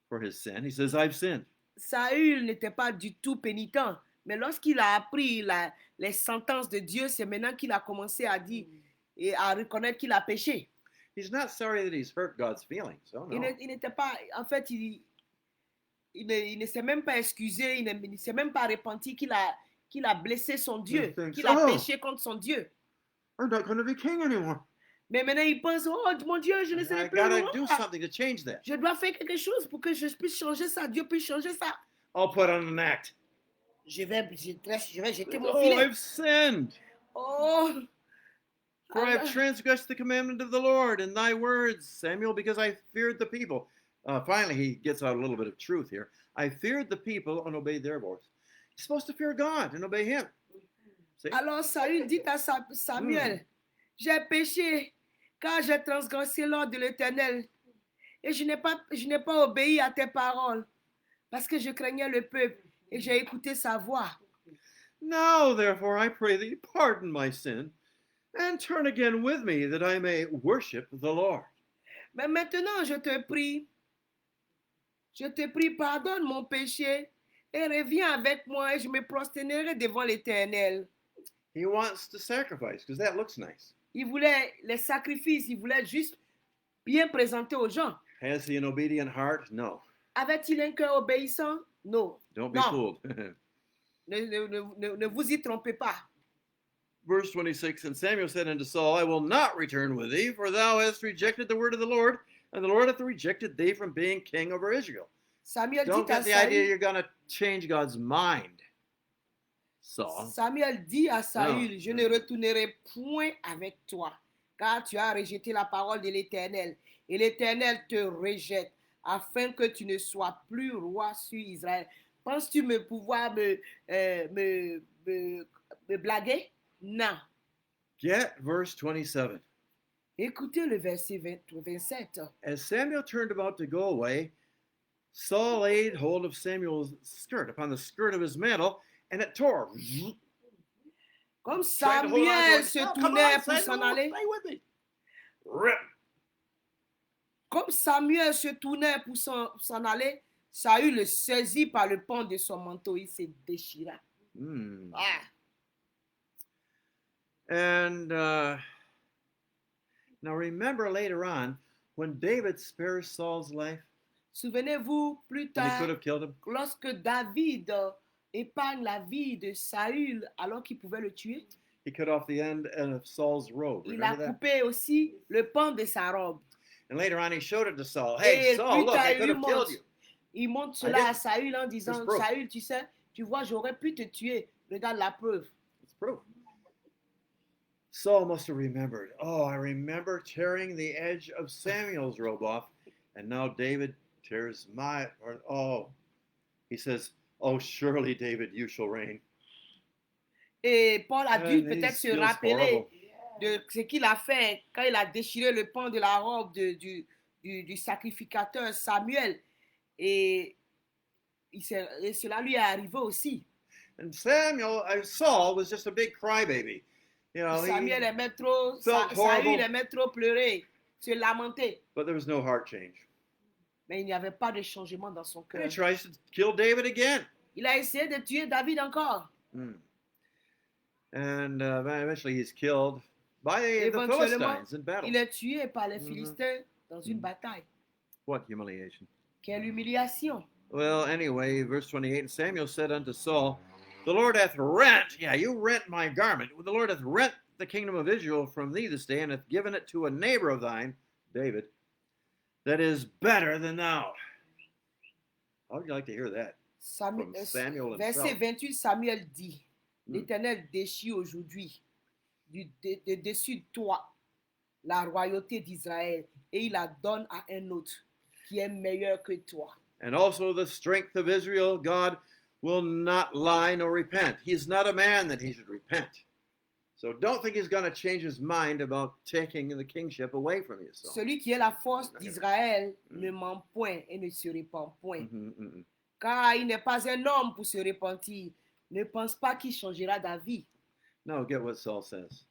for his sin, he says, I've sinned. Saül n'était pas du tout pénitent, mais lorsqu'il a appris les sentences de Dieu, c'est maintenant qu'il a commencé à dire et à reconnaître qu'il a péché. He's not sorry that he's hurt God's feelings. Oh, no. Il n'était pas, en fait, il ne s'est même pas excusé, il ne s'est même pas repenti qu'il a blessé son Dieu, qu'il a péché contre son Dieu. I'm not going to be king anymore. Mais maintenant il pense, oh mon Dieu, je ne serai I plus gotta roi. do something to change that. Je dois faire quelque chose pour que je puisse changer ça. Dieu puisse changer ça. I'll put on an act. Je vais jeter mon Oh, filet. I've sinned. Oh, For I have transgressed the commandment of the Lord in thy words, Samuel, because I feared the people. Finally, he gets out a little bit of truth here. I feared the people and obeyed their voice. You're supposed to fear God and obey him. See? Alors Saül dit à Samuel, j'ai péché car j'ai transgressé l'ordre de l'Éternel et je n'ai pas obéi à tes paroles parce que je craignais le peuple et j'ai écouté sa voix. Now, therefore, I pray thee, pardon my sin and turn again with me that I may worship the Lord. Mais maintenant, je te prie, pardonne mon péché et reviens avec moi et je me prosternerai devant l'Éternel. He wants to sacrifice because that looks nice. Il voulait les sacrifices, il voulait juste bien présenter aux gens. Has he an obedient heart? No. Avait-il un cœur obéissant? Non. Don't be Non. fooled. Ne vous y trompez pas. Verse 26, and Samuel said unto Saul, I will not return with thee, for thou hast rejected the word of the Lord, and the Lord hath rejected thee from being king over Israel. Samuel Don't dit à get the idea Saül, you're going to change God's mind, Saul. Samuel dit à Saül, Non. je ne retournerai point avec toi, car tu as rejeté la parole de l'Éternel, et l'Éternel te rejette, afin que tu ne sois plus roi sur Israël. Penses-tu me pouvoir me blaguer? Non. Get verse 27. Écoutez le verset 27. As Samuel turned about to go away, Saul laid hold of Samuel's skirt, upon the skirt of his mantle, and it tore. Comme Tried to hold on to Samuel it. se Oh, come on, Comme tried to hold on to Samuel it. se Oh, come tournait on, pour Samuel, s'en aller, stay with me. Rip. comme Samuel se tournait pour s'en aller, Saül le saisit par le pan de son manteau, il se déchira. Mm. Ah. And now remember later on, when David spares Saul's life, Souvenez-vous plus when he tard, could have killed him, lorsque David épargne la vie de Saül alors qu'il pouvait le tuer, he cut off the end of Saul's robe. il a Remember that? coupé aussi le pan de sa robe. And later on, he showed it to Saul. Hey, Et Saul, plus look, tard, I could have killed you. il montre I cela à didn't. Saül en disant, It's proof. Saül, tu sais, tu vois, j'aurais pu te tuer. Regarde la preuve. It's proof. Saul must have remembered. Oh, I remember tearing the edge of Samuel's robe off, and now David tears my. Oh, he says, "Oh, surely, David, you shall reign." Et Paul a dû And he peut-être se feels rappeler horrible. de ce qu'il a fait quand il a déchiré le pan de la robe du sacrificateur Samuel. Et, et cela lui est arrivé aussi. And Saul was just a big crybaby. You know, Samuel aimait trop, felt Saül horrible. aimait trop pleurer, se lamenter. But there was no heart change. Mais il n'y avait pas de changement dans son And cœur. he tries to kill David again. Il a essayé de tuer David encore. Mm. And eventually he's killed by the Éventuellement, Philistines in battle. il est tué par les Mhm. Philistins dans une bataille. What humiliation. Quelle humiliation. Well, anyway, verse 28, and Samuel said unto Saul, the Lord hath rent, you rent my garment. The Lord hath rent the kingdom of Israel from thee this day, and hath given it to a neighbor of thine, David, that is better than thou. How would you like to hear that? From Samuel Verset himself. 28, Samuel dit, l'Éternel déchire aujourd'hui de dessus de toi la royauté d'Israël et il la donne à un autre qui est meilleur que toi. And also the strength of Israel, God will not lie nor repent. He is not a man that he should repent. So don't think he's going to change his mind about taking the kingship away from you. So. Celui qui est la force d'Israël ne ment point et ne se repent point. Car il n'est pas un homme pour se repentir. Ne pense pas qu'il changera d'avis. No, get what Saul says.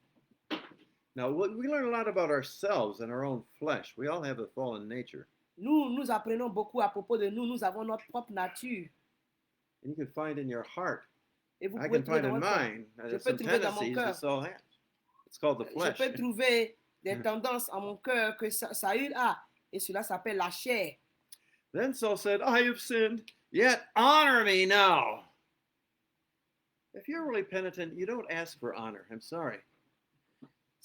Now, we learn a lot about ourselves and our own flesh. We all have a fallen nature. Nous apprenons beaucoup à propos de nous. Nous avons notre propre nature. And you can find in your heart. Et vous I pouvez can trouver find dans in votre mine Je some peux trouver dans mon tendencies cœur. that Saul has. It's called the Je flesh. peux trouver des tendances en mon cœur que Saül a. Et cela s'appelle la chair. Then Saul said, I have sinned, yet honor me now. If you're really penitent, you don't ask for honor. I'm sorry.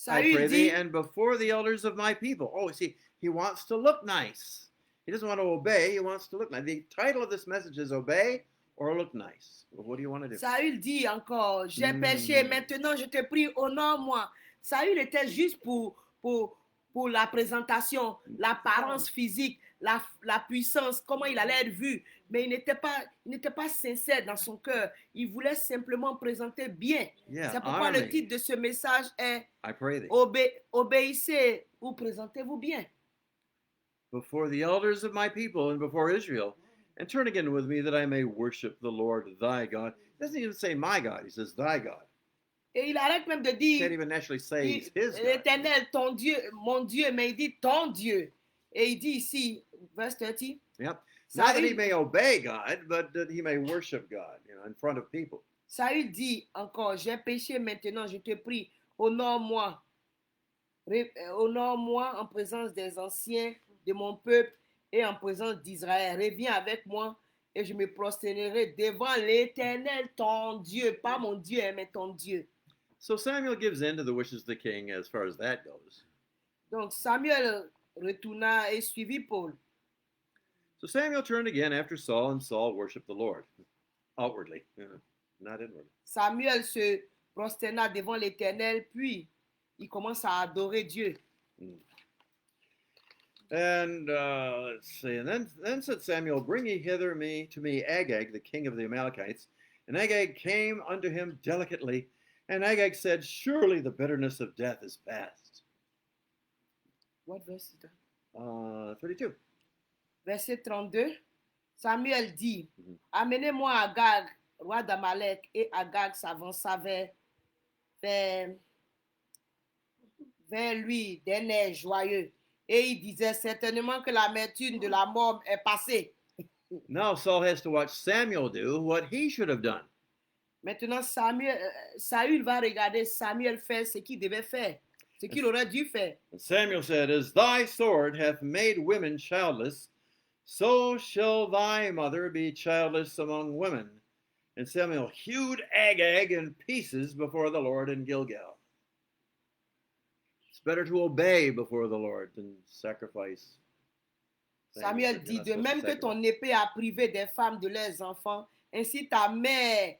I pray Saül thee, dit, and before the elders of my people. Oh, see, he wants to look nice. He doesn't want to obey, he wants to look nice. The title of this message is Obey or Look Nice. Well, what do you want to do? Saül dit encore, j'ai péché, maintenant je te prie, honore-moi. Saül était juste pour la présentation, l'apparence physique, la puissance, comment il allait être vu. Mais il n'était pas sincère dans son cœur. Il voulait simplement présenter bien. Yeah, C'est pourquoi honor le me. titre de ce message est I pray thee. Obéissez ou présentez-vous bien. Before the elders of my people and before Israel, and turn again with me that I may worship the Lord thy God. He doesn't even say my God, he says thy God. Et il arrête même de He dire can't even actually say he's his God. l'Éternel, ton Dieu, mon Dieu, mais il dit ton Dieu. Et il dit ici, verse 30, Yep. Not that he Saül, may obey God, but that he may worship God, in front of people. Saül dit encore, j'ai péché maintenant, je te prie, honore-moi. Honore-moi en présence des anciens de mon peuple et en présence d'Israël. Reviens avec moi et je me prosternerai devant l'Éternel, ton Dieu. Pas mon Dieu, mais ton Dieu. So Samuel gives in to the wishes of the king as far as that goes. Donc Samuel retourna et suivit Paul. So Samuel turned again after Saul, and Saul worshiped the Lord outwardly, not inwardly. Samuel se prosterna devant l'Éternel, puis il commence à adorer Dieu. And let's see. And then said Samuel, Bring ye hither to me Agag, the king of the Amalekites. And Agag came unto him delicately. And Agag said, Surely the bitterness of death is past. What verse is that? 32. Verset 32. Samuel dit, Amenez-moi Agag, roi d'Amalek, et Agag s'avança vers, vers lui d'un air joyeux. Et il disait certainement que l'amertume de la mort est passée. Now Saul has to watch Samuel do what he should have done. Maintenant, Saül va regarder Samuel faire ce qu'il devait faire, ce qu'il aurait dû faire. And Samuel said, As thy sword hath made women childless, so shall thy mother be childless among women. And Samuel hewed Agag in pieces before the Lord in Gilgal. It's better to obey before the Lord than sacrifice. Samuel dit, de même que ton épée a privé des femmes de leurs enfants, ainsi ta mère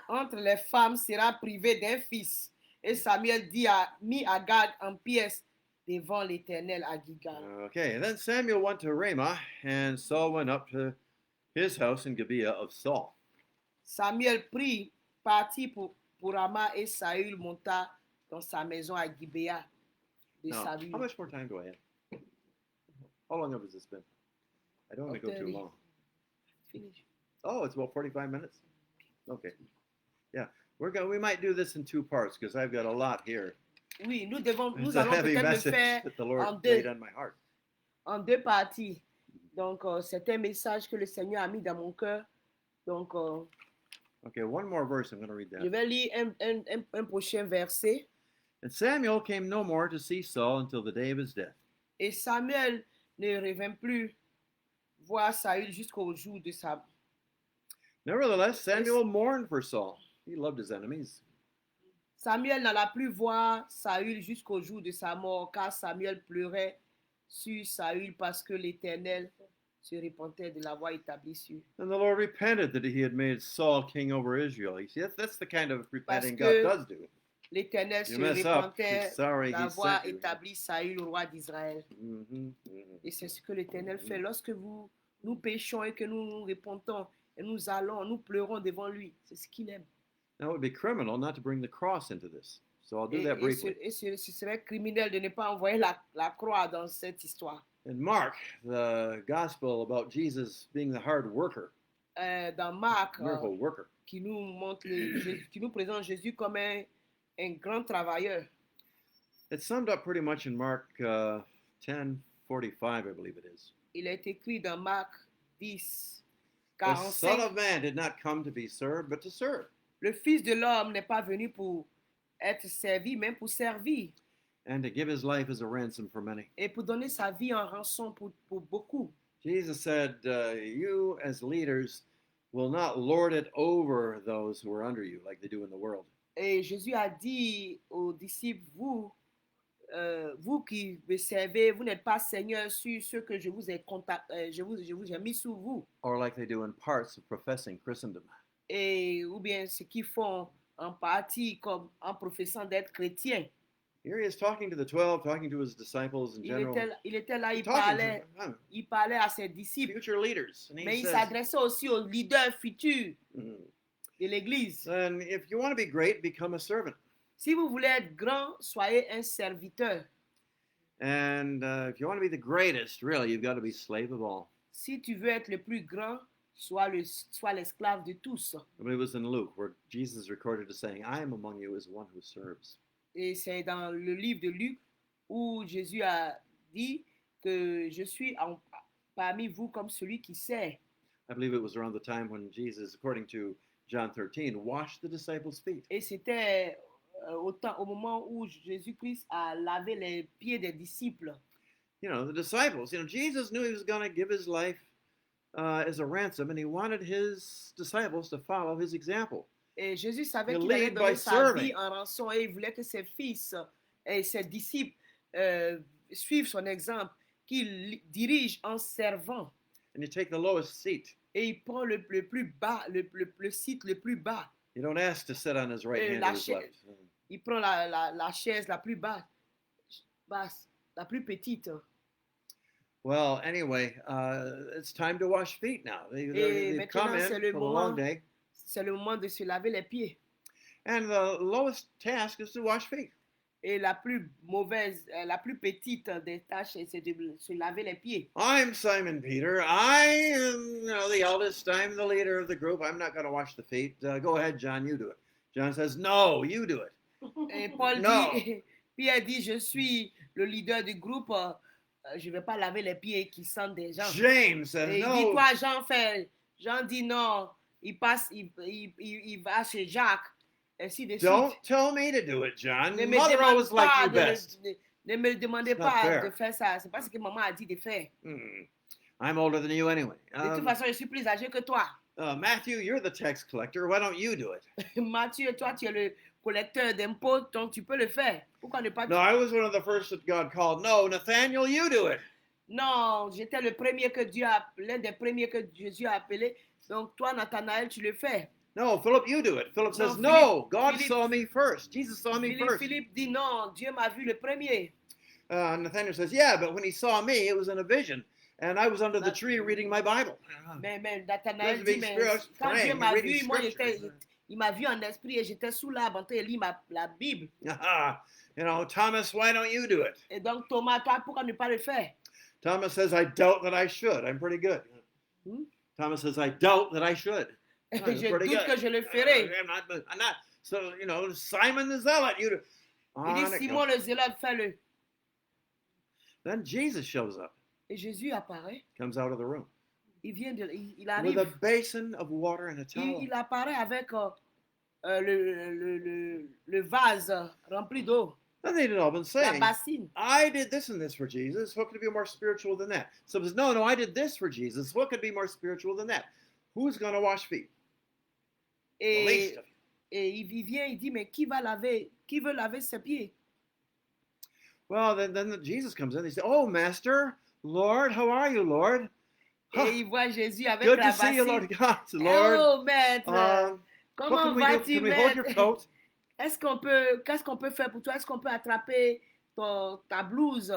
entre les femmes sera privée d'un fils. Et Samuel mit Agag en pièces devant l'Éternel à Gilgal. Okay, and then Samuel went to Ramah, and Saul went up to his house in Gibeah of Saul. Samuel partit pour Rama, et Saül monta dans sa maison à Gibéa de Now, Saül. how much more time do I have? How long has this been? I don't want to go too 30. long. Finish. Oh, it's about 45 minutes? Okay. Yeah, we might do this in two parts because I've got a lot here. Oui, nous It's a allons heavy peut-être le message faire that the Lord en laid deux, on my heart. en deux parties. Donc, c'est un message que le Seigneur a mis dans mon cœur. Donc, Okay, one more verse. I'm going to read je that. vais lire un prochain verset. And Samuel came no more to see Saul until the day of his death. Et Samuel ne revint plus voir Saül jusqu'au jour de sa... Nevertheless, Samuel mourned for Saul. He loved his enemies. Samuel n'alla plus voir Saül jusqu'au jour de sa mort, car Samuel pleurait sur Saül parce que l'Éternel se repentait de l'avoir établi sur. And the Lord repented that he had made Saul king over Israel. You see, that's the kind of repenting que God does do. L'Éternel se You mess up, repentait he's sorry, he d'avoir sent you. établi Saül roi d'Israël. Et c'est ce que l'Éternel fait lorsque nous péchons et que nous nous repentons et nous allons, nous pleurons devant lui. C'est ce qu'il aime. Now, it would be criminal not to bring the cross into this. So I'll do that briefly. Ce serait criminel de ne pas envoyer la croix dans cette histoire. In Mark, the gospel about Jesus being the hard worker, Dans Marc, miracle worker, qui nous montre qui nous présente Jésus comme un grand travailleur. it's summed up pretty much in Mark 10:45, I believe it is. Il est écrit dans Marc 10, The Son 45. of Man did not come to be served, but to serve. Le Fils de l'homme n'est pas venu pour être servi, mais pour servir And to give his life as a ransom for many. et pour donner sa vie en rançon pour beaucoup. Jesus said, You as leaders will not lord it over those who are under you like they do in the world. Et Jésus a dit aux disciples, vous qui me servez, vous n'êtes pas seigneur sur ceux que je vous ai mis sous vous. Or like they do in parts of professing Christendom. Et ou bien ce qu'ils font en partie comme en professant d'être chrétien. Here he is talking to the 12, talking to his disciples in general. Il était là, il Talking to parlait à ses disciples, future leaders. And he mais il says, s'adressait aussi aux leaders futurs de l'Église. And if you want to be great, become a servant. Si vous voulez être grand, soyez un serviteur. And if you want to be the greatest, really, you've got to be slave of all. Si tu veux être le plus grand, sois l'esclave de tous. I mean, it was in Luke where Jesus is recorded as saying, I am among you as one who serves. Et c'est dans le livre de Luc où Jésus a dit que je suis parmi vous comme celui qui sert. I believe it was around the time when Jesus, according to John 13, washed the disciples' feet. Et c'était au moment où Jésus-Christ a lavé les pieds des disciples. You know, the disciples, Jesus knew he was going to give his life as a ransom, and he wanted his disciples to follow his example. Et Jésus savait You qu'il allait lead donner by sa serving. vie en rançon et il voulait que ses fils et ses disciples suivent son exemple, qu'il dirige en servant. And you take the lowest seat. Et il prend le plus bas, le site le plus bas. You don't ask to sit on his right hand or his left. Il prend la chaise la plus basse, la plus petite. Well, anyway, it's time to wash feet now. They've come in from a long day. C'est le moment de se laver les pieds. And the lowest task is to wash feet. Et la plus mauvaise, la plus petite des tâches, c'est de se laver les pieds. I'm Simon Peter. I am, the eldest. I'm the leader of the group. I'm not going to wash the feet. Go ahead, John. You do it. John says, "No, you do it." Et Paul No. dit, Pierre dit, je suis le leader du groupe, je ne vais pas laver les pieds qui sentent des gens. James says, Et il "No." dit, toi, Jean, fais. Jean dit, non, il passe, il va chez Jacques, ainsi de Don't suite. tell me to do it, John. Ne me Mother demande always liked pas you de, best. ne me demandez It's not pas fair. de faire ça. C'est pas ce que maman a dit de faire. I'm older than you anyway. De toute façon, je suis plus âgé que toi. Matthew, you're the tax collector. Why don't you do it? Mathieu, toi, tu es le collecteur d'impôts, donc tu peux le faire. Pourquoi ne pas? No, I was one of the first that God called. No, Nathaniel, you do it. Non, j'étais le premier que Dieu a, l'un des premiers que Jésus a appelé. Donc toi, Nathanaël, tu le fais. No, Philip, you do it. Philip says, No, no, God Philip- saw me first. Jesus saw me first. Philippe dit non, Dieu m'a vu le premier. Nathaniel says, yeah, but when he saw me, it was in a vision. And I was under the tree reading my Bible. Mais Nathanaël Those dit, big mais spirits quand Dieu praying, m'a reading vu, moi scripture. il m'a vu en esprit et j'étais sous l'arbre en train de lire la Bible. Thomas, why don't you do it? Et donc Thomas, toi, pourquoi ne pas le faire? Thomas says, I doubt that I should. I'm pretty good. Hmm? Thomas says, I doubt that I should. Je That's pretty doute good. que je le ferai. I'm not. So, Simon the Zealot, you do. Il On dit, it Simon goes. le zélote, fais-le. Then Jesus shows up, Et Jésus apparaît. comes out of the room Il with arrive. a basin of water and a towel. Il apparaît avec le vase rempli d'eau, Then they'd all been la saying, bassine. I did this and this for Jesus. What could be more spiritual than that? So it says, no, I did this for Jesus. What could be more spiritual than that? Who's going to wash feet? The least Et, of you. et il vient, il dit, mais qui veut laver ses pieds? Well, then Jesus comes in. He says, oh, Master, Lord, how are you, Lord? Et il voit Jésus avec Good la to see you, Lord bassine. God. Lord, Oh, maître, what comment can we do? vas-tu, Can we hold your maître? coat? Qu'est-ce qu'on peut faire pour toi? Est-ce qu'on peut attraper ta blouse?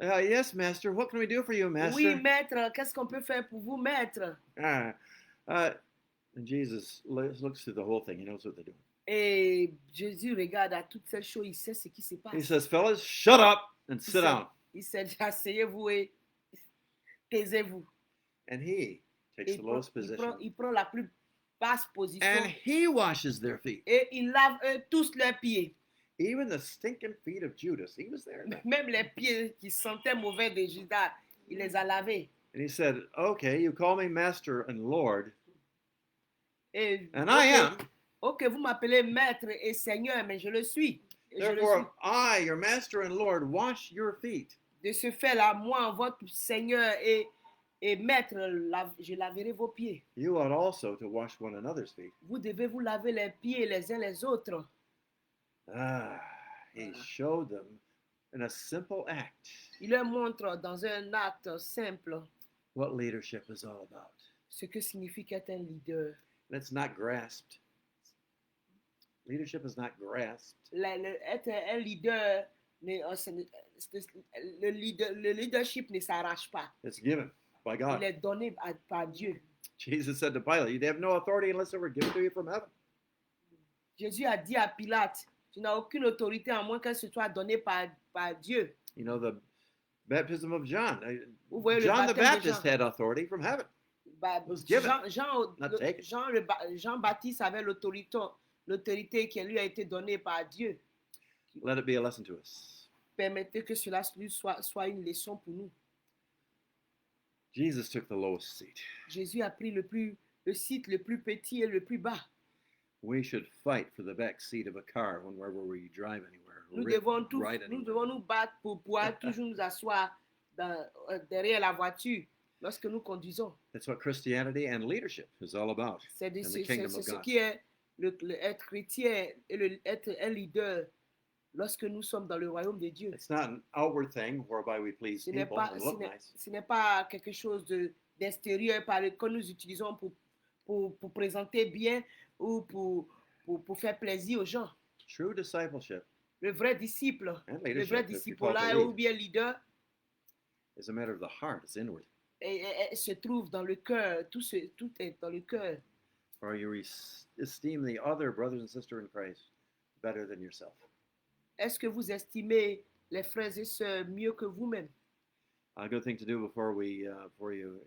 Yes, Master. What can we do for you, Master? Oui, maître, qu'est-ce qu'on peut faire pour vous, maître? And Jesus looks through the whole thing. He knows what they're doing. Et Jésus regarde à toutes ces choses, il sait ce qui se He passe. says, fellas, shut up and sit down. Il s'est dit, asseyez-vous et taisez-vous. And he takes Et the lowest position. il prend la plus basse position And he washes their feet. et il lave tous leurs pieds. Even the stinking feet of Judas. He was there. Même les pieds qui sentaient mauvais de Judas, il les a lavés. And he said, okay, you call me Master and Lord, Et, and I am. Ok, vous m'appelez maître et seigneur, mais je le suis. Et je le suis. Therefore, I, your Master and Lord, wash your feet. De ce fait-là, moi, votre seigneur et maître, je laverai vos pieds. You ought also to wash one another's feet. Vous devez vous laver les pieds les uns les autres. He showed them in a simple act Il leur montre dans un acte simple what leadership is all about. ce que signifie qu'être un leader. And it's not grasped. Leadership is not grasped. Être un leader, le leadership ne s'arrache pas. It's given by Il God. est donné par Dieu. Jesus said to Pilate, you have no authority unless it were given to you from heaven. Jésus a dit à Pilate, tu n'as aucune autorité à moins qu'elle se soit donnée par Dieu. You know, the baptism of John. Vous voyez le John the baptême de Baptist Jean. had authority from heaven. Was given, Jean, taken. Jean-Baptiste avait l'autorité qui lui a été donnée par Dieu. Let it be a lesson to us. Permettez que cela soit une leçon pour nous. Jesus took the lowest seat. Jésus a pris le site le plus petit et le plus bas. We should fight for the back seat of a car whenever we drive anywhere. Nous Ride devons anywhere. nous battre pour pouvoir toujours nous asseoir derrière la voiture lorsque nous conduisons. That's what Christianity and leadership is all about. C'est in the kingdom of ce God. qui est être chrétien et être un leader lorsque nous sommes dans le royaume de Dieu. It's not an outward thing whereby we please Ce n'est people pas, and look nice. ce n'est pas quelque chose d'extérieur que nous utilisons pour présenter bien ou pour faire plaisir aux gens. True discipleship Le vrai disciple, and le vrai leadership, if you're disciple called là to ou lead, bien leader is a matter of the heart. It's inward. se trouve dans le cœur. Tout est dans le cœur. Or you esteem the other brothers and sisters in Christ better than yourself. Est-ce que vous estimez les frères et sœurs mieux que vous-même? A good thing to do before you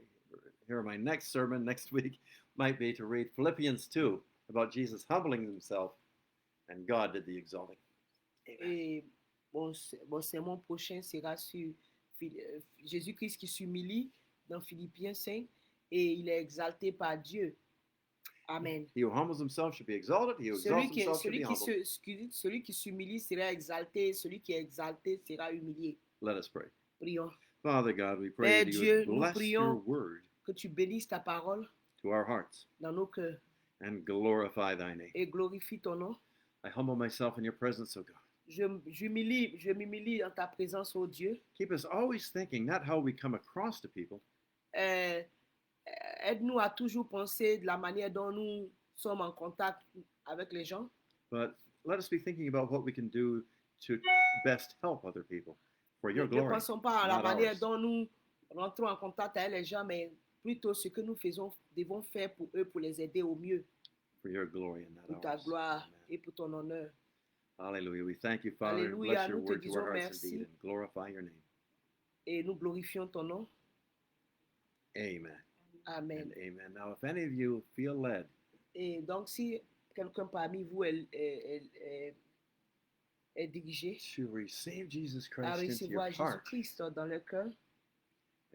hear my next sermon next week might be to read Philippians 2 about Jesus humbling himself and God did the exalting. Amen. Et mon sermon prochain sera sur Jésus-Christ qui s'humilie dans Philippiens 5 et il est exalté par Dieu. Amen. He who humbles himself should be exalted. He who exalts himself should be humbled. Celui qui s'humilie sera exalté, celui qui est exalté sera humilié. Let us pray. Prions. Father God, we pray Père that you Dieu, would nous bless your prions word que tu bénisses ta parole to our hearts dans nos cœurs and glorify thy name. et glorifie ton nom. I humble myself in your presence, O God. Je m'humilie en ta présence, ô Dieu. Keep us always thinking not how we come across to people, Euh, Aide-nous à toujours penser de la manière dont nous sommes en contact avec les gens, but let us be thinking about what we can do to best help other people for your Ne glory. pensons pas à la not manière ours. dont nous rentrons en contact avec les gens, mais plutôt ce que nous devons faire pour eux, pour les aider au mieux, For your glory and pour not ta ours. gloire Amen. et pour ton honneur. Hallelujah. We thank you, Father, and Alléluia, bless your nous te word to disons our hearts merci. indeed and glorify your name. Et nous glorifions ton nom. Amen. Amen. And amen. Now, if any of you feel led Et donc, si quelqu'un parmi vous est dirigé to receive Jesus à Christ into your recevoir heart Jésus-Christ dans le cœur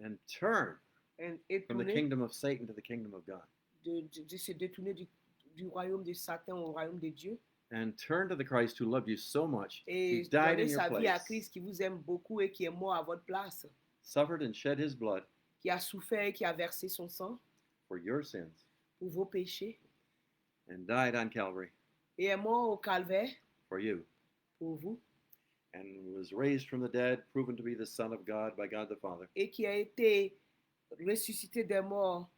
and turn et from the tourner kingdom of Satan to the kingdom of God de se détourner du royaume de Satan au royaume de Dieu and turn to the Christ who loved you so much, who et died donner in your sa vie à place, Christ qui vous aime beaucoup et qui est mort à votre place, suffered and shed his blood qui a souffert et qui a versé son sang for your sins, pour vos péchés and died on Calvary et est mort au calvaire for you, pour vous and was raised from the dead, proven to be the Son of God by God the Father, et qui a été ressuscité des morts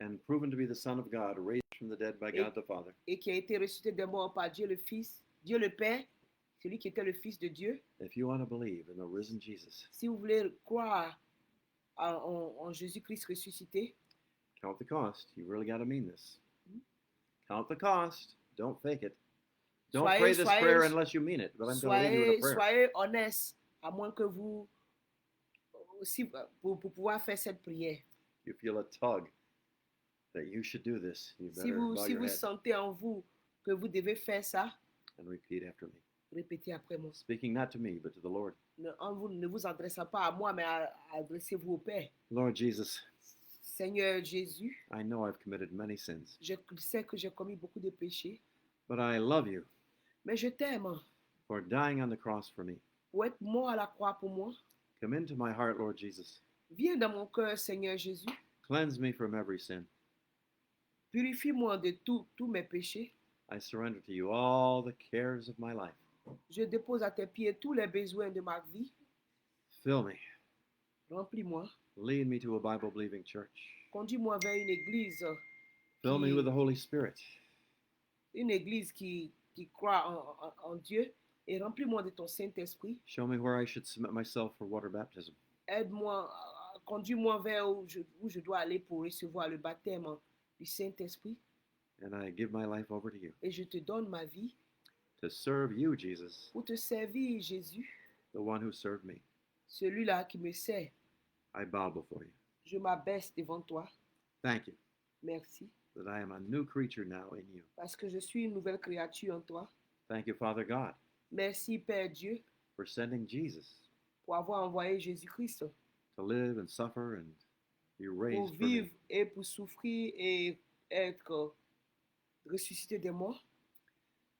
and proven to be the Son of God, raised from the dead by God the Father. et qui a été ressuscité des morts par Dieu le Fils, Dieu le Père, celui qui était le Fils de Dieu. If you want to believe in the risen Jesus, Si vous voulez croire en Jésus-Christ ressuscité, count the cost. You really got to mean this. Count the cost. Don't fake it. Don't pray this prayer unless you mean it, but I'm going to lead you in a prayer. soyez honnête, à moins que vous, pour pouvoir faire cette prière. You feel a tug that you should do this. You Si better vous, bow si your vous head sentez en vous que vous devez faire ça, and repeat after me. répétez après moi. Speaking not to me, but to the Lord. Ne vous adressant pas à moi, mais adressez-vous au Père. Lord Jesus, Seigneur Jésus, I know I've committed many sins, je sais que j'ai commis beaucoup de péchés, but I love you mais je t'aime for dying on the cross for me. pour être mort à la croix pour moi. Come into my heart, Lord Jesus. Viens dans mon cœur, Seigneur Jésus. Cleanse me from every sin. Purifie-moi de tous mes péchés. I surrender to you all the cares of my life. Je dépose à tes pieds tous les besoins de ma vie. Fill me. Remplis-moi. Lead me to a Bible-believing church. Conduis-moi vers une église Fill me with the Holy Spirit. qui croit en Dieu. Et remplis-moi de ton Saint-Esprit. Show me where I should submit myself for water baptism. Aide-moi, conduis-moi vers où je dois aller pour recevoir le baptême du Saint-Esprit. And I give my life over to you Et je te donne ma vie to serve you, Jesus, pour te servir, Jésus, the one who served me. celui-là qui me sert. I bow before you. Je m'abaisse devant toi. Thank you Merci. that I am a new creature now in you. Parce que je suis une nouvelle créature en toi. Thank you, Father God, Merci, Père Dieu, for sending Jesus pour avoir envoyé Jésus-Christ to live and suffer and be pour raised for me. vivre et pour souffrir et être ressuscité des morts,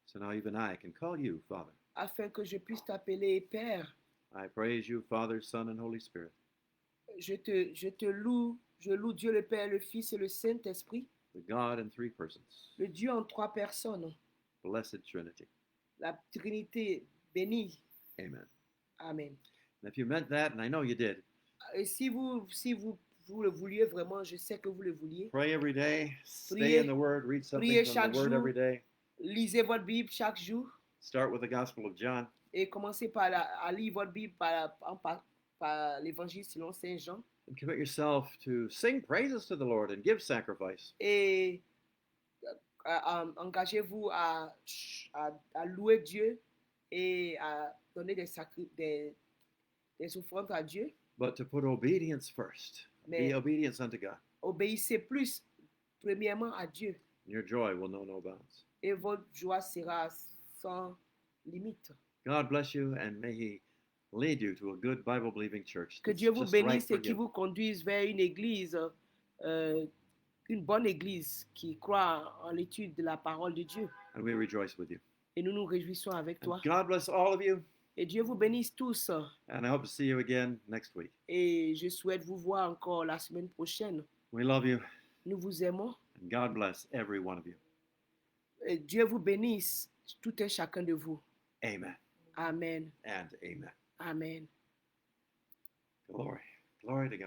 So now even I can call you Father. afin que je puisse t'appeler Père. I praise you, Father, Son, and Holy Spirit. Je te loue, je loue Dieu le Père, le Fils et le Saint-Esprit, The God in three persons, le Dieu en trois personnes, blessed Trinity. la Trinité bénie. Amen. Amen. And if you meant that, and I know you did, Et si vous le vouliez vraiment, je sais que vous le vouliez, pray every day, stay Priez- in the Word, read something priez from chaque the Word jour. every day. lisez votre Bible chaque jour Start with the Gospel of John. et commencez à lire votre Bible par l'évangile selon Saint Jean. And commit yourself to sing praises to the Lord and give sacrifice. Et engagez-vous à louer Dieu et à donner des offrandes à Dieu, but to put obedience first. Mais- Be obedience unto God. obéissez plus premièrement à Dieu And your joy will know no bounds. et votre joie sera sans limite. God bless you, and may He lead you to a good Bible-believing church. Que that's Dieu vous just right bénisse for et qu'il you. vous conduise vers une église, une bonne église qui croit en l'étude de la parole de Dieu. And we rejoice with you. Et nous nous réjouissons avec And toi. God bless all of you, Et Dieu vous bénisse tous. and I hope to see you again next week. Et je souhaite vous voir encore la semaine prochaine. We love you, Nous vous aimons. and God bless every one of you. Et Dieu vous bénisse, tout un chacun de vous. Amen Amen. and amen. Amen. Glory. Glory to God.